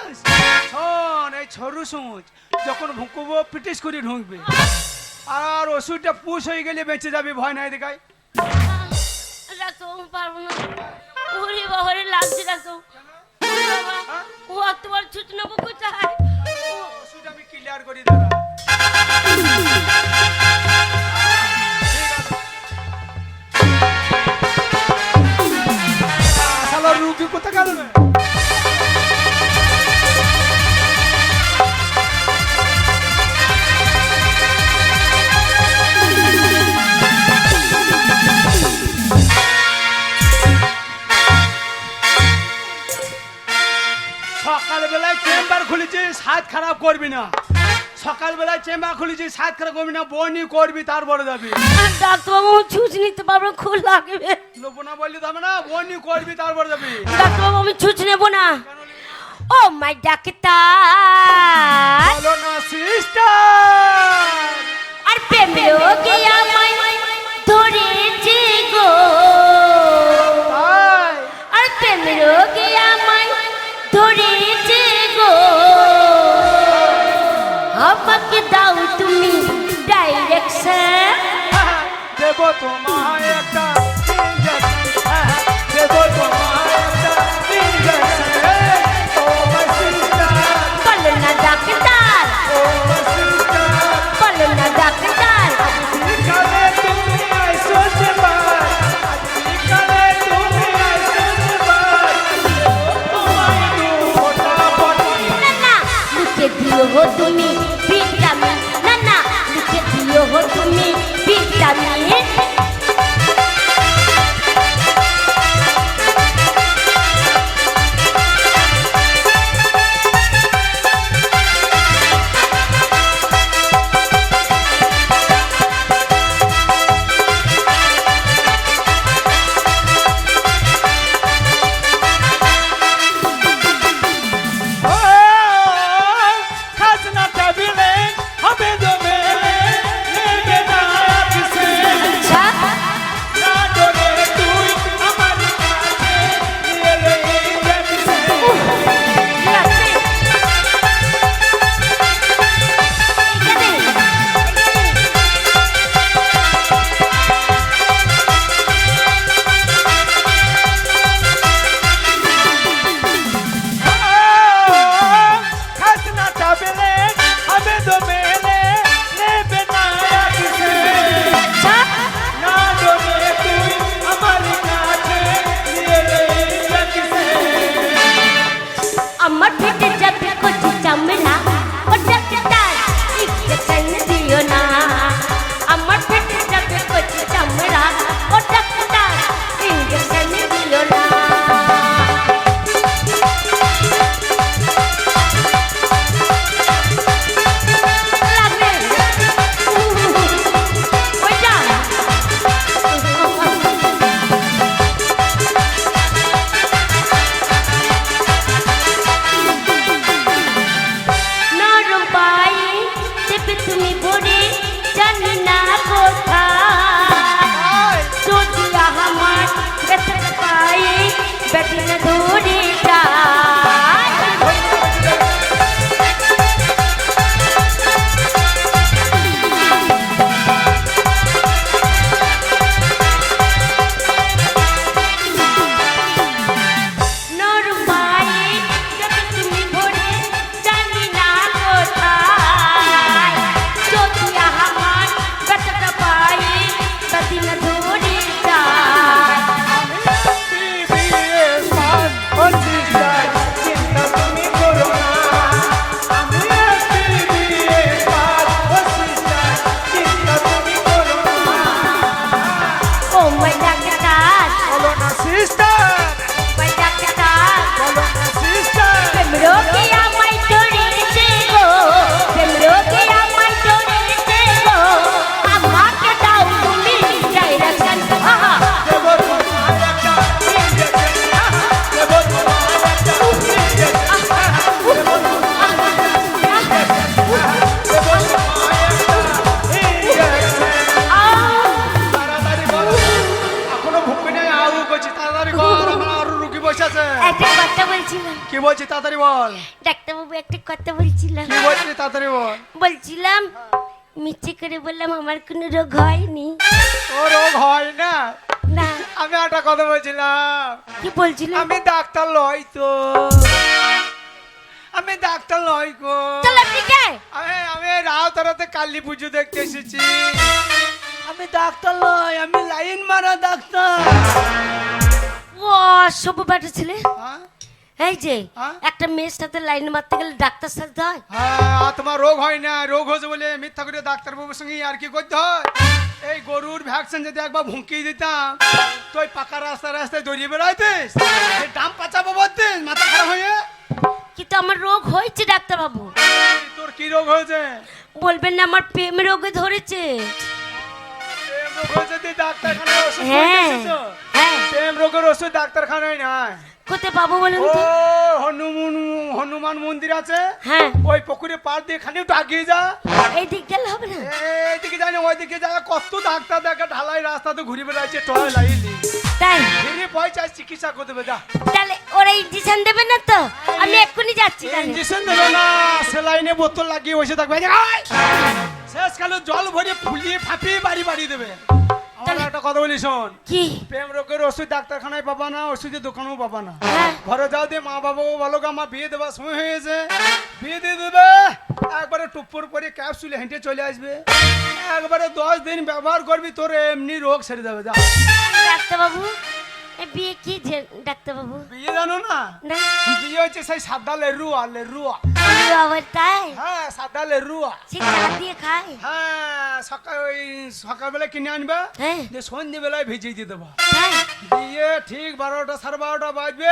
শোন, এই সরু সূচ যখন ভুঁকবো পিটিস করে ঢুকবে, আর ওষুধটা পুষ হয়ে গেলে বেঁচে যাবে, ভয় নাই। দেখাই ডাক্তার বাবু পারবো না। ওরে বাবারে লাগছে ডাক্তার বাবু। ওরে বাবা, ও অত বড় ছুঁচ নেবো কোথায়? ওষুধ আমি ক্লিয়ার করে দেবো। শালা রুগী কোথা গেল? সকালবেলায় চেম্বার খুলেছি, সাত খারাপ করবি না। সকালবেলায় চেম্বার খুলেছি, সাত খারাপ করবি না, বনি করবি তারপরে যাবি। ডাক্তারবাবু ছুঁচ নিতে পারবো, খুব লাগবে। লোবো না বললি তবে না, বনি করবি তারপরে যাবি। ডাক্তারবাবু আমি ছুঁচ নেবো না। ও মাই ডাক্তার, বলো না সিস্টার। আর প্রেম রোগে আমায় ধরেছে গো, তাই আর প্রেম রোগে আমায় ধরেছে গো, আমাকে দাও তুমি ডাইরেকশন। দেব তোমায় একটা ইঞ্জেকশন, দেব তোমায় একটা ইঞ্জেকশন। ও মাই সিস্টার, বলো না ডাক্তার, ও মাই সিস্টার। বলো না ডাক্তার, বিকালে তুমি আইসো চেম্বার, বিকালে তুমি আইসো চেম্বার। তোমায় দু ফটাফটি। না না লিখে দিও হো তুমি ভিটামিন, না না লিখে দিও হো তুমি ভিটামিন। ও খাসনা টেবিলে হবে দমে নেবে না কিসে। আচ্ছা না ডরে তুই আমার কাছে এলে ইঞ্জেকশন। ঠিক আছে। এখানে। খাসনা টেবিলে হবে দমে নেবে না কিসে। আচ্ছা না ডরে তুই আমার কাছে এলে ইঞ্জেকশন। আমার পেটে যাবে কচি চামড়া, ও ডাক্তার ইঞ্জেকশন দিও না। আমার পেটে যাবে কচি চামড়া, ও ডাক্তার ইঞ্জেকশন দিও না। লাগবে। ওইটা। নরম পায়ে চেপে তুমি ভরে জানি না কোথায়, যদি আমার ব্যথা পায়ে বেদনা ধরে যায়। নরম পায়ে চেপে তুমি ভরে জানি না কোথায়, যদি আমার ব্যথাটা পায়ে বেদনা ধরে যায়। BBS পাস ও সিস্টার, চিন্তা তুমি করো না। আমি BBS পাস ও সিস্টার, চিন্তা তুমি করো না। ও মাই ডাক্তার, বলো না সিস্টার, মাই ডাক্তার, বলো না সিস্টার। প্রেম রোগে আমায় ধরেছে গো, প্রেম রোগে আমায় ধরেছে গো, আমাকে দাও তুমি ডাইরেকশন। আহা দেব তোমায় একটা ইঞ্জেকশন, দেব তোমায় একটা ইঞ্জেকশন, দেব তোমায় একটা ইঞ্জেকশন। তাড়াতাড়ি বলো, এখনো ভুকি নাই, আউ করছি, তাড়াতাড়ি কর, আমার আরো রুগী বসে আছে। একটা কথা বলছিলাম কি বলছি তাড়াতাড়ি বল, ডাক্তারবাবু, একটা কথা বলছিলাম। কি বলছি তাড়াতাড়ি বল। বলছিলাম মিথ্যে করে বললাম আমার কোনো রোগ হয়নি। ও রোগ হয় না, না আমি একটা কথা বলছিলাম। কি বলছিলাম? আমি ডাক্তার লই তো, আমি ডাক্তার লই গো। চল আপনি কে? আমি রাউতারাতে কালী পুজো দেখতে এসেছি। আমি ডাক্তার লই, আমি লাইন মারা ডাক্তার। ও সব ব্যাটা ছেলে, হ্যাঁ? এই যে হ্যাঁ? একটা মেয়ের সাথে লাইন মারতে গেলে ডাক্তার সাথে হয়। হ্যাঁ, তোমার রোগ হয় না, রোগ হয়েছে বলে মিথ্যা করে ডাক্তারবাবুর সঙ্গে আর কি করতে হয়। এই গরুর ভ্যাকসিন যদি একবার ভুঁকিয়ে দিতাম, তো ওই পাকা রাস্তায় রাস্তায় দৌড়িয়ে বেড়াইতিস, ডাম পাচাবো বলতিস, মাথা খারাপ হয়ে। কি তো আমার রোগ হয়েছে ডাক্তার বাবু। তোর কি রোগ হয়েছে? বলবেন না আমার প্রেম রোগে ধরেছে। প্রেম রোগ হয়েছে, তুই ডাক্তারখানায় ওষুধ হ্যাঁ খেয়েছিস? হ্যাঁ, প্রেম রোগের ওষুধ ডাক্তারখানায় নাই। কোথায় পাবো বলুন ও তো? হনুমান মন্দির আছে, হ্যাঁ, ওই পুকুরে পার দিয়ে খালি একটু আগিয়ে যা। এই দিক গেলে হবে না? এইদিকে জানি ওইদিকে যা, কত ডাক্তার দেখা ঢালাই রাস্তাতে ঘুরে বেড়াচ্ছে, টয় লাইলি তাই ফিরে পয়সা চিকিৎসা করতে হবে। যা, তাহলে ওরা ইঞ্জেকশন দেবে না তো? আমি এক্ষুনি যাচ্ছি তাহলে। ইঞ্জেকশন দেবে না, সেলাইনে বোতল লাগিয়ে বসে থাকবে। শেষকালে জল ভরে ফুলিয়ে ফাঁপিয়ে বাড়ি বাড়ি দেবে। আমার একটা কথা বলি শোন, কি? প্রেম রোগের ওষুধ ডাক্তারখানায় পাবা না, ওষুধের দোকানেও পাবা না। হ্যাঁ। ঘরে যাও দিয়ে মা বাবাও বলো গো, আমার বিয়ে দেওয়ার সময় হয়েছে, বিয়ে দিয়ে দেবে। একবারে টুপুর করে ক্যাপসুলে হেঁটে চলে আসবে, একবারে 10 দিন ব্যবহার করবি, তোর এমনি রোগ সেরে যাবে। যা। ডাক্তার বাবু, এই বিয়ে কি ডাক্তার বাবু? বিয়ে জানো না? না, বিয়ে হচ্ছে সেই সাদা লেরুয়া, লেরুয়া। বিয়ে আবার তাই? হ্যাঁ, সাদা লেরুয়া। সে চা দিয়ে খায়? হ্যাঁ, সকালবেলা কিনে আনবে, হ্যাঁ, যে সন্ধ্যেবেলায় ভিজিয়ে দিয়ে দেবো। তাই? দিয়ে ঠিক 12টা 12:30 বাজবে,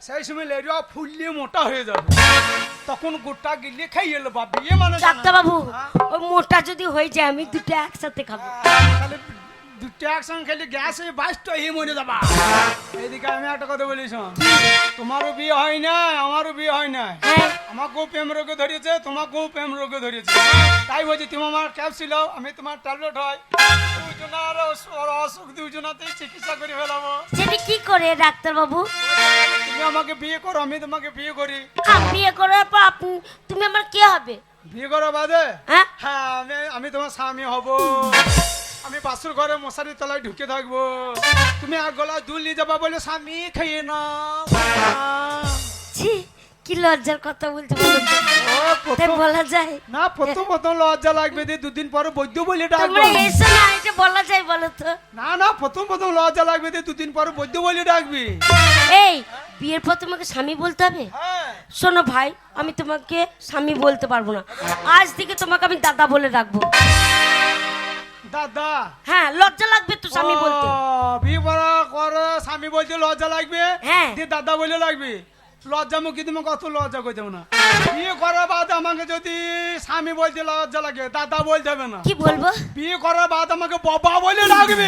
সেই সময় লেরুয়া ফুললে মোটা হয়ে যাবে, তখন গোটা গিলে খাইয়ে নেবা। বিয়ে মানে ডাক্তার বাবু, ওই মোটা যদি হয়ে যায় আমি দুটো একসাথে খাবো। তাহলে দুটো একসঙ্গে খেলে গ্যাস হয়ে 22টা হয়ে মরে যাবা। এইদিকে আমি একটা কথা বলি শোন, তোমারও বিয়ে হয় না, আমারও বিয়ে হয় না। হ্যাঁ, আমাকেও প্রেম রোগে ধরেছে, তোমাকেও প্রেম রোগে ধরেছে। তাই বলছি তুমি আমার ক্যাপসুল দাও, আমি তোমার ট্যাবলেট হয়, দুজনার অসুখ দুজনাতেই চিকিৎসা করে ফেলাবো। সেটা কি করে ডাক্তার বাবু? তুমি আমাকে বিয়ে করো, আমি তোমাকে বিয়ে করি। বিয়ে করার পর তুমি আমার কে হবে? বিয়ে করা বাদে হ্যাঁ, হ্যাঁ আমি তোমার স্বামী হব। আমি বাসুর ঘরে মশারি তলায় ঢুকে থাকবো, তুমি এক গলা দুল নিয়ে যাবা বলে স্বামী খাইয়ে না। ছি, কি লজ্জার কথা বলছো বলো তো? তাই বলা যায় না, প্রথম লজ্জা লাগবে, দিয়ে 2 দিন পরে বৈদ্য বলে ডাকবো। তোমরা এসো না, এটা বলা যায় বলো তো? না, প্রথম লজ্জা লাগবে, দিয়ে 2 দিন পরে বৈদ্য বলে ডাকবি। এই বিয়ের পর তোমাকে স্বামী বলতে হবে? হ্যাঁ, শোনো ভাই, আমি তোমাকে স্বামী বলতে পারবো না, আজ থেকে তোমাকে আমি দাদা বলে রাখবো। দাদা। হ্যাঁ, লজ্জা লাগবে তো স্বামী বলতে। বিয়ে করা করে স্বামী বলতে লজ্জা লাগবে, হ্যাঁ। দিয়ে দাদা বলে লাগবে। লজ্জা মুখে তোমাকে অত লজ্জা করতে হবে না। বিয়ে করার বাদ আমাকে যদি স্বামী বলতে লজ্জা লাগে, দাদা বলতে হবে না। কি বলবো? বিয়ে করার বাদ আমাকে বাবা বলে ডাকবে।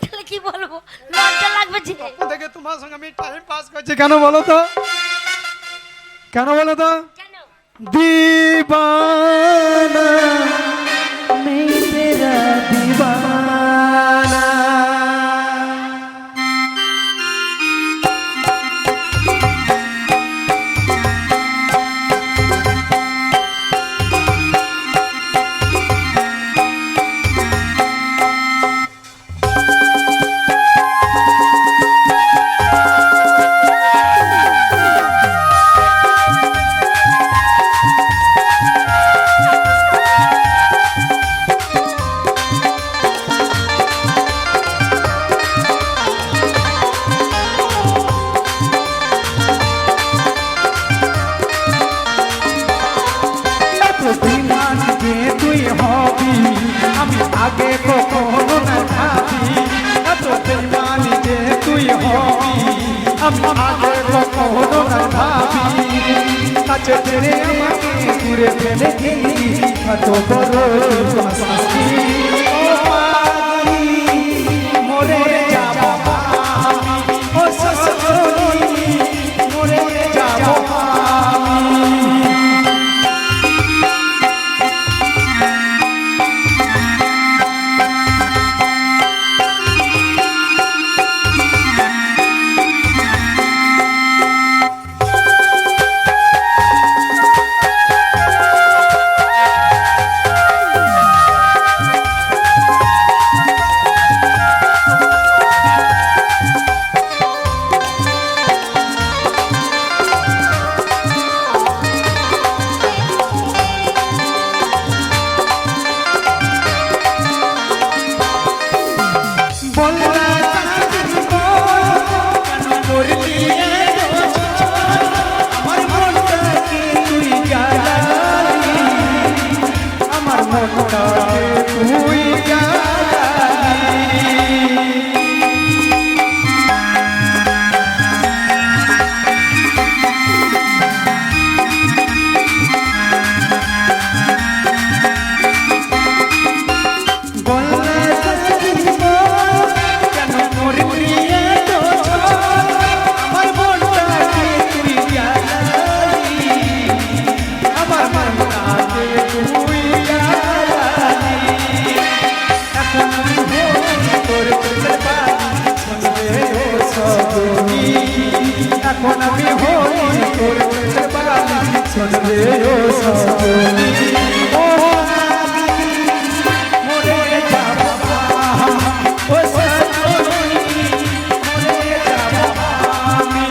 তাহলে কি বলবো? লজ্জা লাগবে যে। তখন থেকে তোমার সঙ্গে আমি টাইম পাস করছি, কেন বলো তো? কেন বলো তো? কেন? दीवाना मैं तेरा दीवाना। আগে কখনো না ভাবি, এত বেমানি যে তুই হবি, আমি আগে কখনো না ভাবি, কাছে ছেড়ে আমাকে দূরে ফেলে গেলি, এত বড় শাস্তি। ও পাগলি, মরে যাব আমি, ও সসরি, মরে যাব আমি। এখন আমি হই তোর চোখের বালি শুনবে ও সজনী ও মরে যাব ও সজনী মরে যাব আমি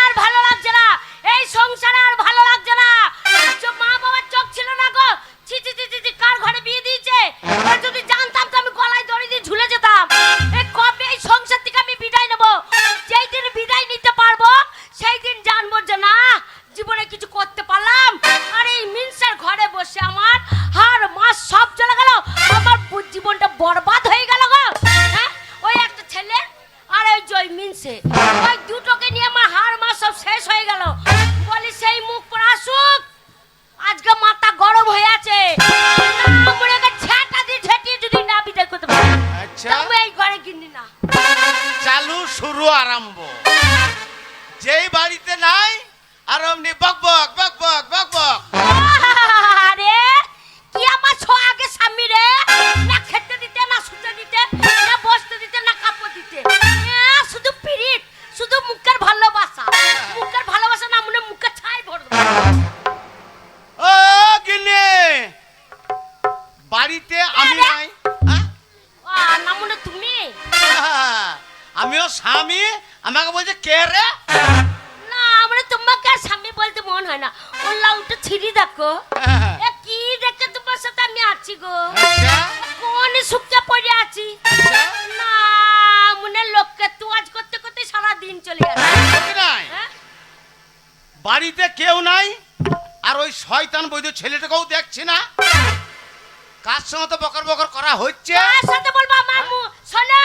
আর ভালো লাগছে না, এই সংসার মিনছে ওই দুটোকে নিয়ে আমার হাড় মাস সব শেষ হয়ে গেল। বলি সেই মুখ পড়া আসুক, আজকে মাথা গরম হয়ে আছে। না মনে করে ছেটা দিয়ে ছেটিয়ে যদি না বিদায় করতে পারে, আচ্ছা তবে এই ঘরে কিনি না। চালু শুরু আরম্ভ। যেই বাড়িতে নাই আর অমনি বক বক বক বক বক বক। আরে কি আমার ছ আগে স্বামী রে, না খেতে দিতে, না শুতে দিতে, না বসতে দিতে, না কাপড় দিতে। শুধু পিরিত, শুধু মুখের ভালোবাসা। মুখের ভালোবাসা না মনে মুখে ছাই ভরবে। ও গিন্নি, বাড়িতে আমি আরে! নাই। হ্যাঁ? না মনে তুমি? আমিও স্বামী, আমাকে বলছে কে রে? না মানে তোমাকে আর স্বামী বলতে মন হয় না। ওল্লা উঠে ছিড়ি দেখো, এ কি দেখে তোমার সাথে আমি আছি গো। আচ্ছা কোন সুখে পড়ে আছি। আচ্ছা না মনে লোককে তুয়াজ করতে করতে সারা দিন চলে যাচ্ছে। ঠিক নাই? হ্যাঁ? বাড়িতে কেউ নাই আর ওই শয়তান বৈধ ছেলেটাকেও দেখছি না। কার সঙ্গে তো বকর বকর করা হচ্ছে। কার সাথে বলবো আমার শোনো,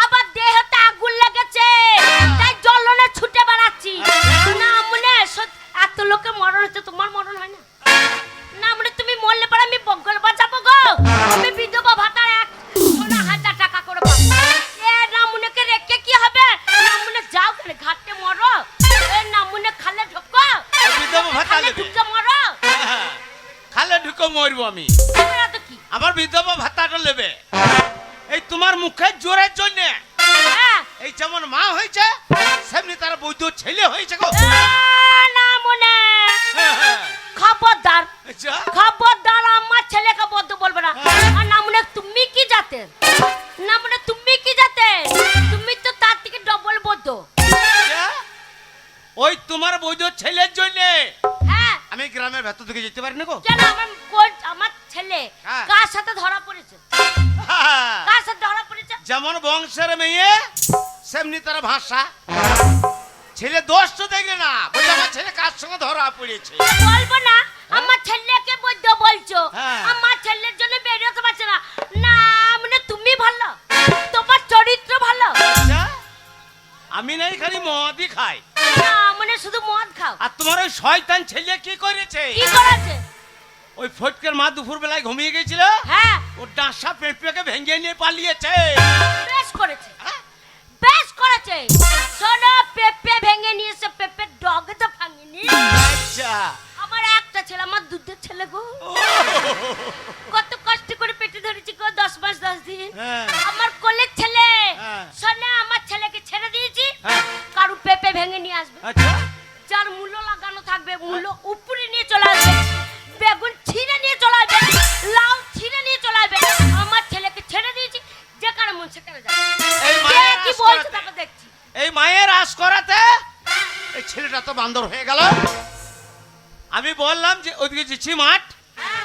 আবার দেহতে আগুন লেগেছে, তাই জ্বলনে ছুটে বেড়াচ্ছি। না মনে এত লোকে মরণ হচ্ছে, তোমার মরণ হয় না? না মনে তুমি মরলে পরে আমি বগল বাঁচাবো গো। আমি বিধবা ভাতার 1,000 টাকা করে পাবো। এ না মনেকে রেখে কি হবে? না মনে যাও কেন ঘাটে মরো, এ না মনে খালে ঢোকো, বিধবা ভাতা খালে নেবে। ঢুকে মরো। খালে ঢুকে মরবো আমি। তোমরা তো কি আমার বিধবা ভাতাটা নেবে এই তোমার মুখের জোরের জন্য। হ্যাঁ এই যেমন মা হয়েছে সেমনি তার বৈধ ছেলে হয়েছে গো। না মনে খবরদার, আচ্ছা খবরদার আমার ছেলেকে বদ্ধ বলবে না। আর না মনে তুমি কি জাতের? না মনে তুমি কি জাতের? তুমি তো তার থেকে ডবল বদ্ধ। আচ্ছা? ওই তোমার বৈধ ছেলের জন্য হ্যাঁ আমি গ্রামের ভেতর দিকে যেতে পারি না গো। কেন আমার ছেলে হ্যাঁ। কার সাথে ধরা পড়েছে? কার সাথে ধরা পড়েছে? যেমন বংশের মেয়ে সেমনি তার ভাষা। ছেলে দোষ তো দেখলে না, বলছে আমার ছেলে কার সঙ্গে ধরা পড়েছে। বলবো না আমার ছেলেকে বদ্ধ বলছো। হ্যাঁ। আমার ছেলের জন্য বেরোতে পারছে না। না মানে তুমি ভালো, তোমার চরিত্র ভালো। আচ্ছা? আমি নাই খালি মদই খাই। না মানে শুধু মদ খাও। আর তোমার ওই শয়তান ছেলে কি করেছে? কি করেছে? ওই ফটকের মা দুপুর বেলায় ঘুমিয়ে গেছিল, হ্যাঁ ও ডাঁসা পেঁপেকে ভেঙে নিয়ে পালিয়েছে। বেশ করেছে, হ্যাঁ? বেশ করেছে। শোনো পেঁপে ভেঙে নিয়েছে, পেঁপে ডগ তো ভাঙেনি। আচ্ছা আমার একটা ছেলে, আমার দুধের ছেলে গো। ও, কত কষ্ট করে পেটে ধরেছি গো 10 মাস 10 দিন। হ্যাঁ। আমার কোলের ছেলে। হ্যাঁ। শোনো আমার ছেলেকে ছেড়ে দিয়েছি, হ্যাঁ। কারু পেঁপে ভেঙে নিয়ে আসবে। আচ্ছা যার মূল্য লাগানো থাকবে মূল্য উপরে নিয়ে চলে আসবে, বেগুন ছিঁড়ে নিয়ে চলে আসবে, লাউ ছিঁড়ে নিয়ে চলে আসবে। আমার ছেলেকে ছেড়ে দিয়েছি, যেখানে মন সেখানে যাবে। এই কে মায়ের কি আশ বলছে করাতে- তাকে দেখছি। এই মায়ের আশ করাতে এই ছেলেটা তো বান্দর হয়ে গেল। আমি বললাম যে ওইদিকে যাচ্ছি মাঠ, হ্যাঁ,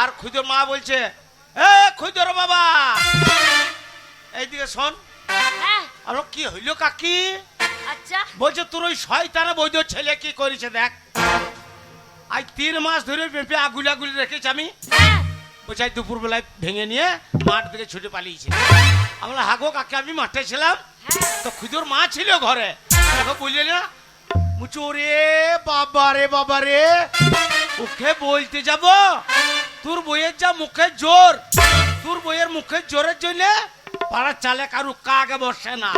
আর খুদর মা বলছে এ খুদর বাবা এইদিকে শোন। হ্যাঁ, আমরা কি হইলো কাকি? আচ্ছা বলছে তোর ওই শয়তানা বৈধ ছেলে কি করেছে দেখ। আজ 3 মাস ধরে পেঁপে আগুলাগুলি রেখেছি আমি। হ্যাঁ, বলছে আজ দুপুর বেলায় ভেঙে নিয়ে মাঠ থেকে ছুটে পালিয়েছে। আমরা হাগো কাকে আমি মাঠে ছিলাম, হ্যাঁ। তো খুদর মা ছিল ঘরে, দেখো বুঝলি না মুচো রে বাবা রে বাবা রে, ওকে বলতে যাব তোর বইয়ের যা মুখের জোর, তোর বইয়ের মুখের জোরের জন্য পাড়ার চালে কারু কাকে বসে না।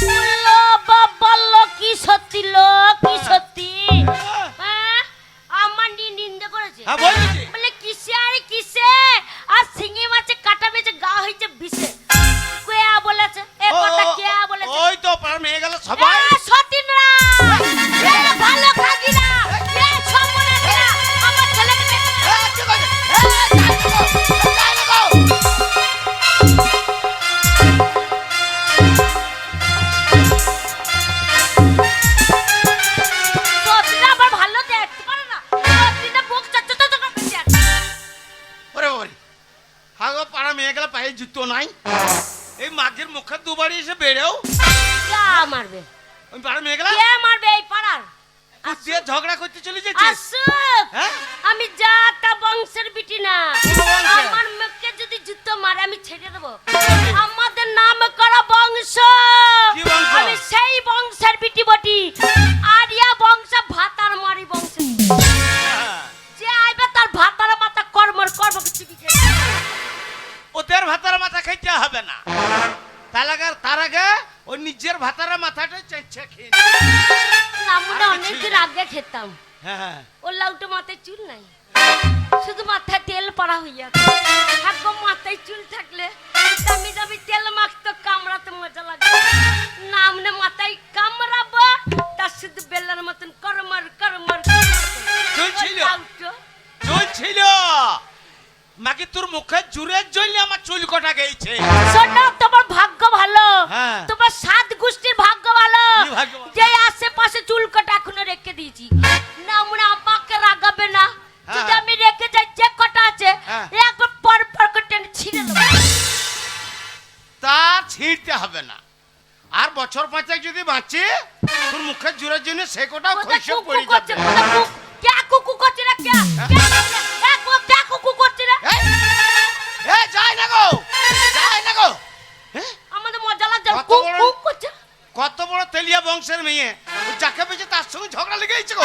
বললো বাবাল্লো কি সত্যি লো, কি সত্যি। হ্যাঁ, আমার নিন্দে করেছে। হ্যাঁ বলেছি। বলে কিসে আর কিসে, আর শিঙি মাছে কাটা বেঁচে গা হয়েছে বিষে। কে বলেছে এ কথা? কে বলেছে? ওই তো পাড়ার মেয়ে গেল সবাই। সতীনরা, এ ভালো খাগিরা, এ সমনেরা আমার ছেলেকে সতীনরা আবার ভালো দেখতে পারে না। সতীনরা বুক চাচ্ছে তো তোকে বেঁচে আছে। ওরে বাবারে, হাগো পাড়া মেয়ে গেল পায়ে জুতো নাই, এই মাগের মুখে দুবারই এসে বেড়েও কে মারবে? ওই পাড়া মেয়ে গেল কে মারবে এই পাড়ার? দিয়ে ঝগড়া করতে চলে যাচ্ছিস। আসুক, হ্যাঁ? আমি জাতা বংশের বিটি না। কোন বংশের? আমার মুখে যদি জুতো মারে আমি ছেড়ে দেবো। আমাদের নাম করা বংশ। কি বংশ? আমি সেই পেটে চেঁচে খেয়ে আমরা আর অনেক কিছুই দিন না। আগে খেতাম। হ্যাঁ ওর লাউটা মাথায় চুল নাই, শুধু মাথায় তেল পড়া হইয়া থাকবো। মাথায় চুল থাকলে দামি দামি তেল মাখতো, কামড়াতে মজা লাগবে না। আমনে মাথায় কামড়াবো, তার শুধু বেলার মতন করমার করমার চুল ছিল? চুল ছিল মাকে তোর মুখে জুরের জন্য আমার চুল কটা গেছে। শোনো, তোমার ভাগ্য ভালো, হ্যাঁ। তোমার 7 গোষ্ঠীর ভাগ্য ভালো কি ভাগ্য ভালো? যে আশেপাশে চুল কাটা এখনো রেখে দিয়েছি। না মনে আমাকে রাগাবে না, যদি হ্যাঁ। আমি রেখে যাই যে কটা আছে হ্যাঁ। একবার পর পর করে টেনে ছিঁড়ে নেবো। তা ছিঁড়তে হবে না, আর বছর 5 যদি বাঁচে তোর মুখে জুরের জন্য সে কোটাও কোথায় খইসে কুকু পড়ে করছে, যাবে। কোথায় কুকু? কে কুকু করছে রে? কে কে কুকু করছে রে? এই, এই যাই না গো, যাই না গো। হ্যাঁ? আমাদের মজা লাগছে, কত কুকু বড়- করছে। কত বড় তেলিয়া বংশের মেয়ে, ও যাকে পেয়েছে তার সঙ্গে ঝগড়া লেগে গেছে গো।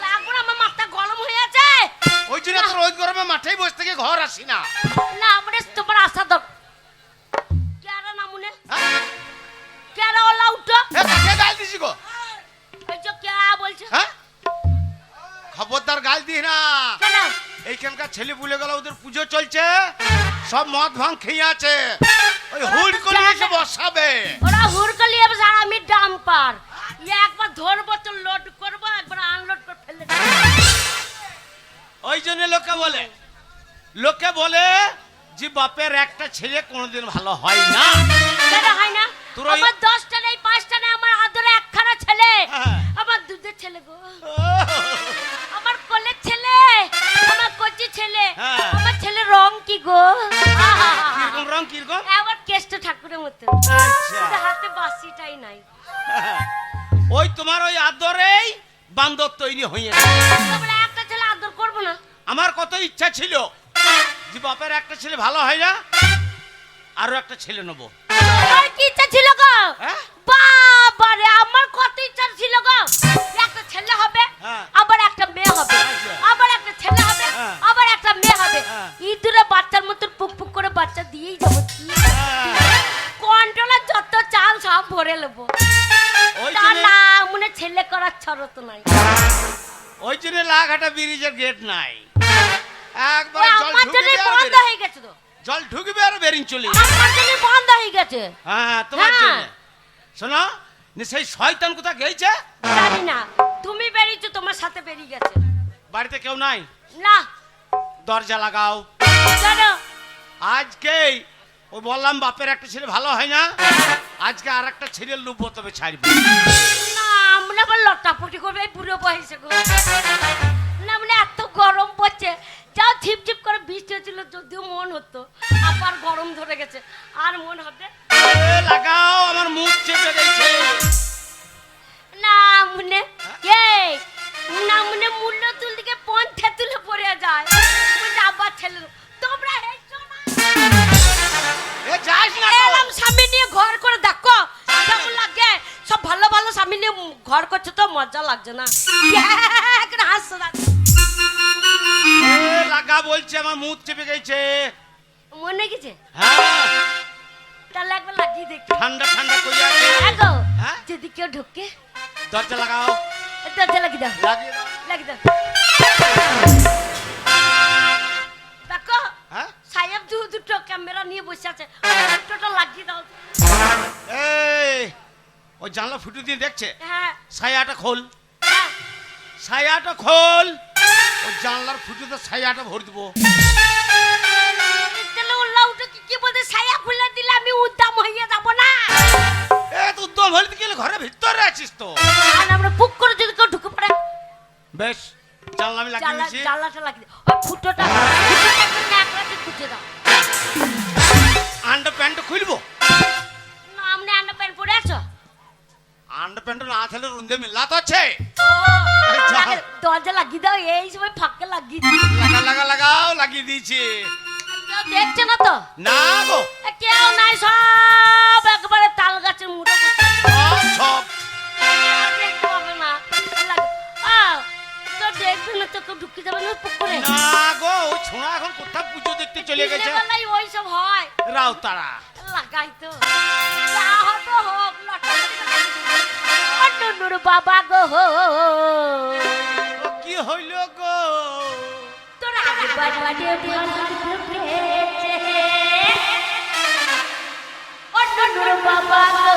লাগবে না, আমার মাথা গরম হয়ে আছে। ওই জন্য তো রোদ গরমে মাঠেই বসে থেকে ঘর আসি না। না আমরা তোমার আশা দর কেরা না মনে হ্যাঁ? কেরা ওলা উঠো। এ, কাকে গাল দিছি গো? এই যে কে বলছে হ্যাঁ? খবরদার গাল দিই না। কেন? এইখানকার ছেলে ভুলে গেল ওদের পুজো চলছে, সব মদ ভাঙ খেয়ে আছে, ওই হুড করে এসে বসাবে। ওরা হুড়কলি এবার আর আমি ডাম্পার, একবার ধরবো তো লোড করবো, একবার আনলোড করে ফেলে দেবো। ওই জন্য লোকে বলে যে বাপের একটা ছেলে কোনোদিন ভালো হয় না। সেটা হয় না। তোর ওই- আমার 10টা নেই 5টা নেই, আমার আদরে একখানা ছেলে, হ্যাঁ। আমার দুধের ছেলে গো, আমার কোলের ছেলে, আমার কচি ছেলে, হ্যাঁ। আমার ছেলের রং কি গো, কিরকম রং কিরকম? আবার কেষ্ট ঠাকুরের মতো, আচ্ছা। শুধু হাতে বাঁশিটাই নাই। ওই তোমার ওই আদরেই বান্দর তৈরি হয়েছে। তোমরা একটা ছেলে আদর করবো না? আমার কত ইচ্ছা ছিল যে বাপের একটা ছেলে ভালো হয় না, আরো একটা ছেলে নেবো। তোমার কি ইচ্ছা ছিল গো? হ্যাঁ? বাবারে, আমার কত ইচ্ছা ছিল গো, একটা ছেলে হবে, হ্যাঁ। আবার একটা মেয়ে হবে, আচ্ছা। আবার একটা ছেলে হবে, হ্যাঁ। আবার একটা মেয়ে হবে, হ্যাঁ। ইঁদুরে বাচ্চার মতন পুক পুক করে বাচ্চা দিয়েই যাবো। কন্ট্রোলার যত চাল সব ভরে নেবো। ওই তা জন্য না মনে ছেলে করার ছড়ত নাই। ওই জন্য লাঘাটা ব্রিজের গেট নাই, একবার ওই জল আমার ঢুকবে জন্য আর বন্ধ বেরিয়ে- হয়ে গেছে তো, জল ঢুকবে আর বেরিয়ে চলে যাবে। আমার জন্য বন্ধ হয়ে গেছে। হ্যাঁ তোমার হ্যাঁ। জন্য। শোনো, সেই শয়তান কোথা গেছে? জানি না, তুমি বেরিয়েছো, তোমার সাথে বেরিয়ে গেছে। বাড়িতে কেউ নাই? না দরজা লাগাও। জানো, আজকেই ওই বললাম বাপের একটা ছেলে ভালো হয় না, আজকে আর একটা ছেলে লুবো, তবে ছাড়বো না আমরা আবার লটাপটি করবে এই বুড়ো বয়সে গো। না মানে এত গরম পড়ছে, যাও ঝিপ ঝিপ করে বৃষ্টি হচ্ছিল, যদিও মন হতো, আবার গরম ধরে গেছে, আর মন হবে লাগাও, আমার মুখ চেপে গেছে। না মনে এই না মনে মূল্য তুল দিকে পন্থে তুলে পড়ে যায়, বুঝলে আবার ছেলে তোমরা হেসো না। এ যাস না তো। এরম স্বামী নিয়ে ঘর করে দেখো কেমন লাগে, সব ভালো ভালো স্বামী নিয়ে ঘর করছে তো মজা লাগছে না, একটা হাসছে না। এ লাগা বলছে, আমার মুখ চেপে গেছে। মনে গেছে হ্যাঁ, তাহলে একবার লাগিয়ে দেখি। ঠান্ডা ঠান্ডা করে আছে। দেখো হ্যাঁ? যদি কেউ ঢুকে দরজা লাগাও। দরজা লাগিয়ে দাও, লাগিয়ে দাও। লাগিয়ে দাও। দেখো হ্যাঁ? সাহেব দুটো ক্যামেরা নিয়ে বসে আছে, দুটোটা লাগিয়ে দাও। এই ওই জানলা ফুটো দিয়ে দেখছে, হ্যাঁ ছায়াটা খোল, হ্যাঁ ছায়াটা খোল। ওই জানলার ফুটোতে ছায়াটা ভরে দেবো। তাহলে ওল্লা উঠে কি বলতে, ছায়া খুলে দিলে আমি উদ্দাম হয়ে যাবো না? এ তো উদ্যম হলে গেলে ঘরের ভিতরে আছিস তো। আর আমরা পুক করে যদি কেউ ঢুকে পড়ে, বেশ, জানলা আমি লাগিয়ে দিচ্ছি। জানলাটা লাগিয়ে দাও, ওই ফুটোটা একবার ন্যাকড়াতে খুঁজে দাও। আন্ডার প্যান্ট খুলবো? না আমনে আন্ডার প্যান্ট পরে আছো? আন্ডার প্যান্ট না থাকলে রুন্দে মিলাত আছে। ও, যাও। দরজা লাগিয়ে দাও, এই সময় ফাঁকে লাগিয়ে দিই। লাগাও, লাগিয়ে দিয়েছি। কেউ দেখছে না তো? না গো, এ কেউ নাই, সব একবারে তাল গাছের মুড়ে বসে আছে। সব কেউ দেখতে পাবে না। কেউ দেখবে না তো, কেউ ঢুকে যাবে না পুকুরে। না গো, ওই ছোঁড়া এখন কোথাও পুজো দেখতে চলে গেছে। দিনের বেলায় ওই সব হয়, রাও তারা। লাগাই তো যা হবে হোক, লটাপটি করে নুর বাবা গো ও কি হইল গো? তোর আগে বাড়িতে ভাঙার পেয়েছে ও নুর বাবা গো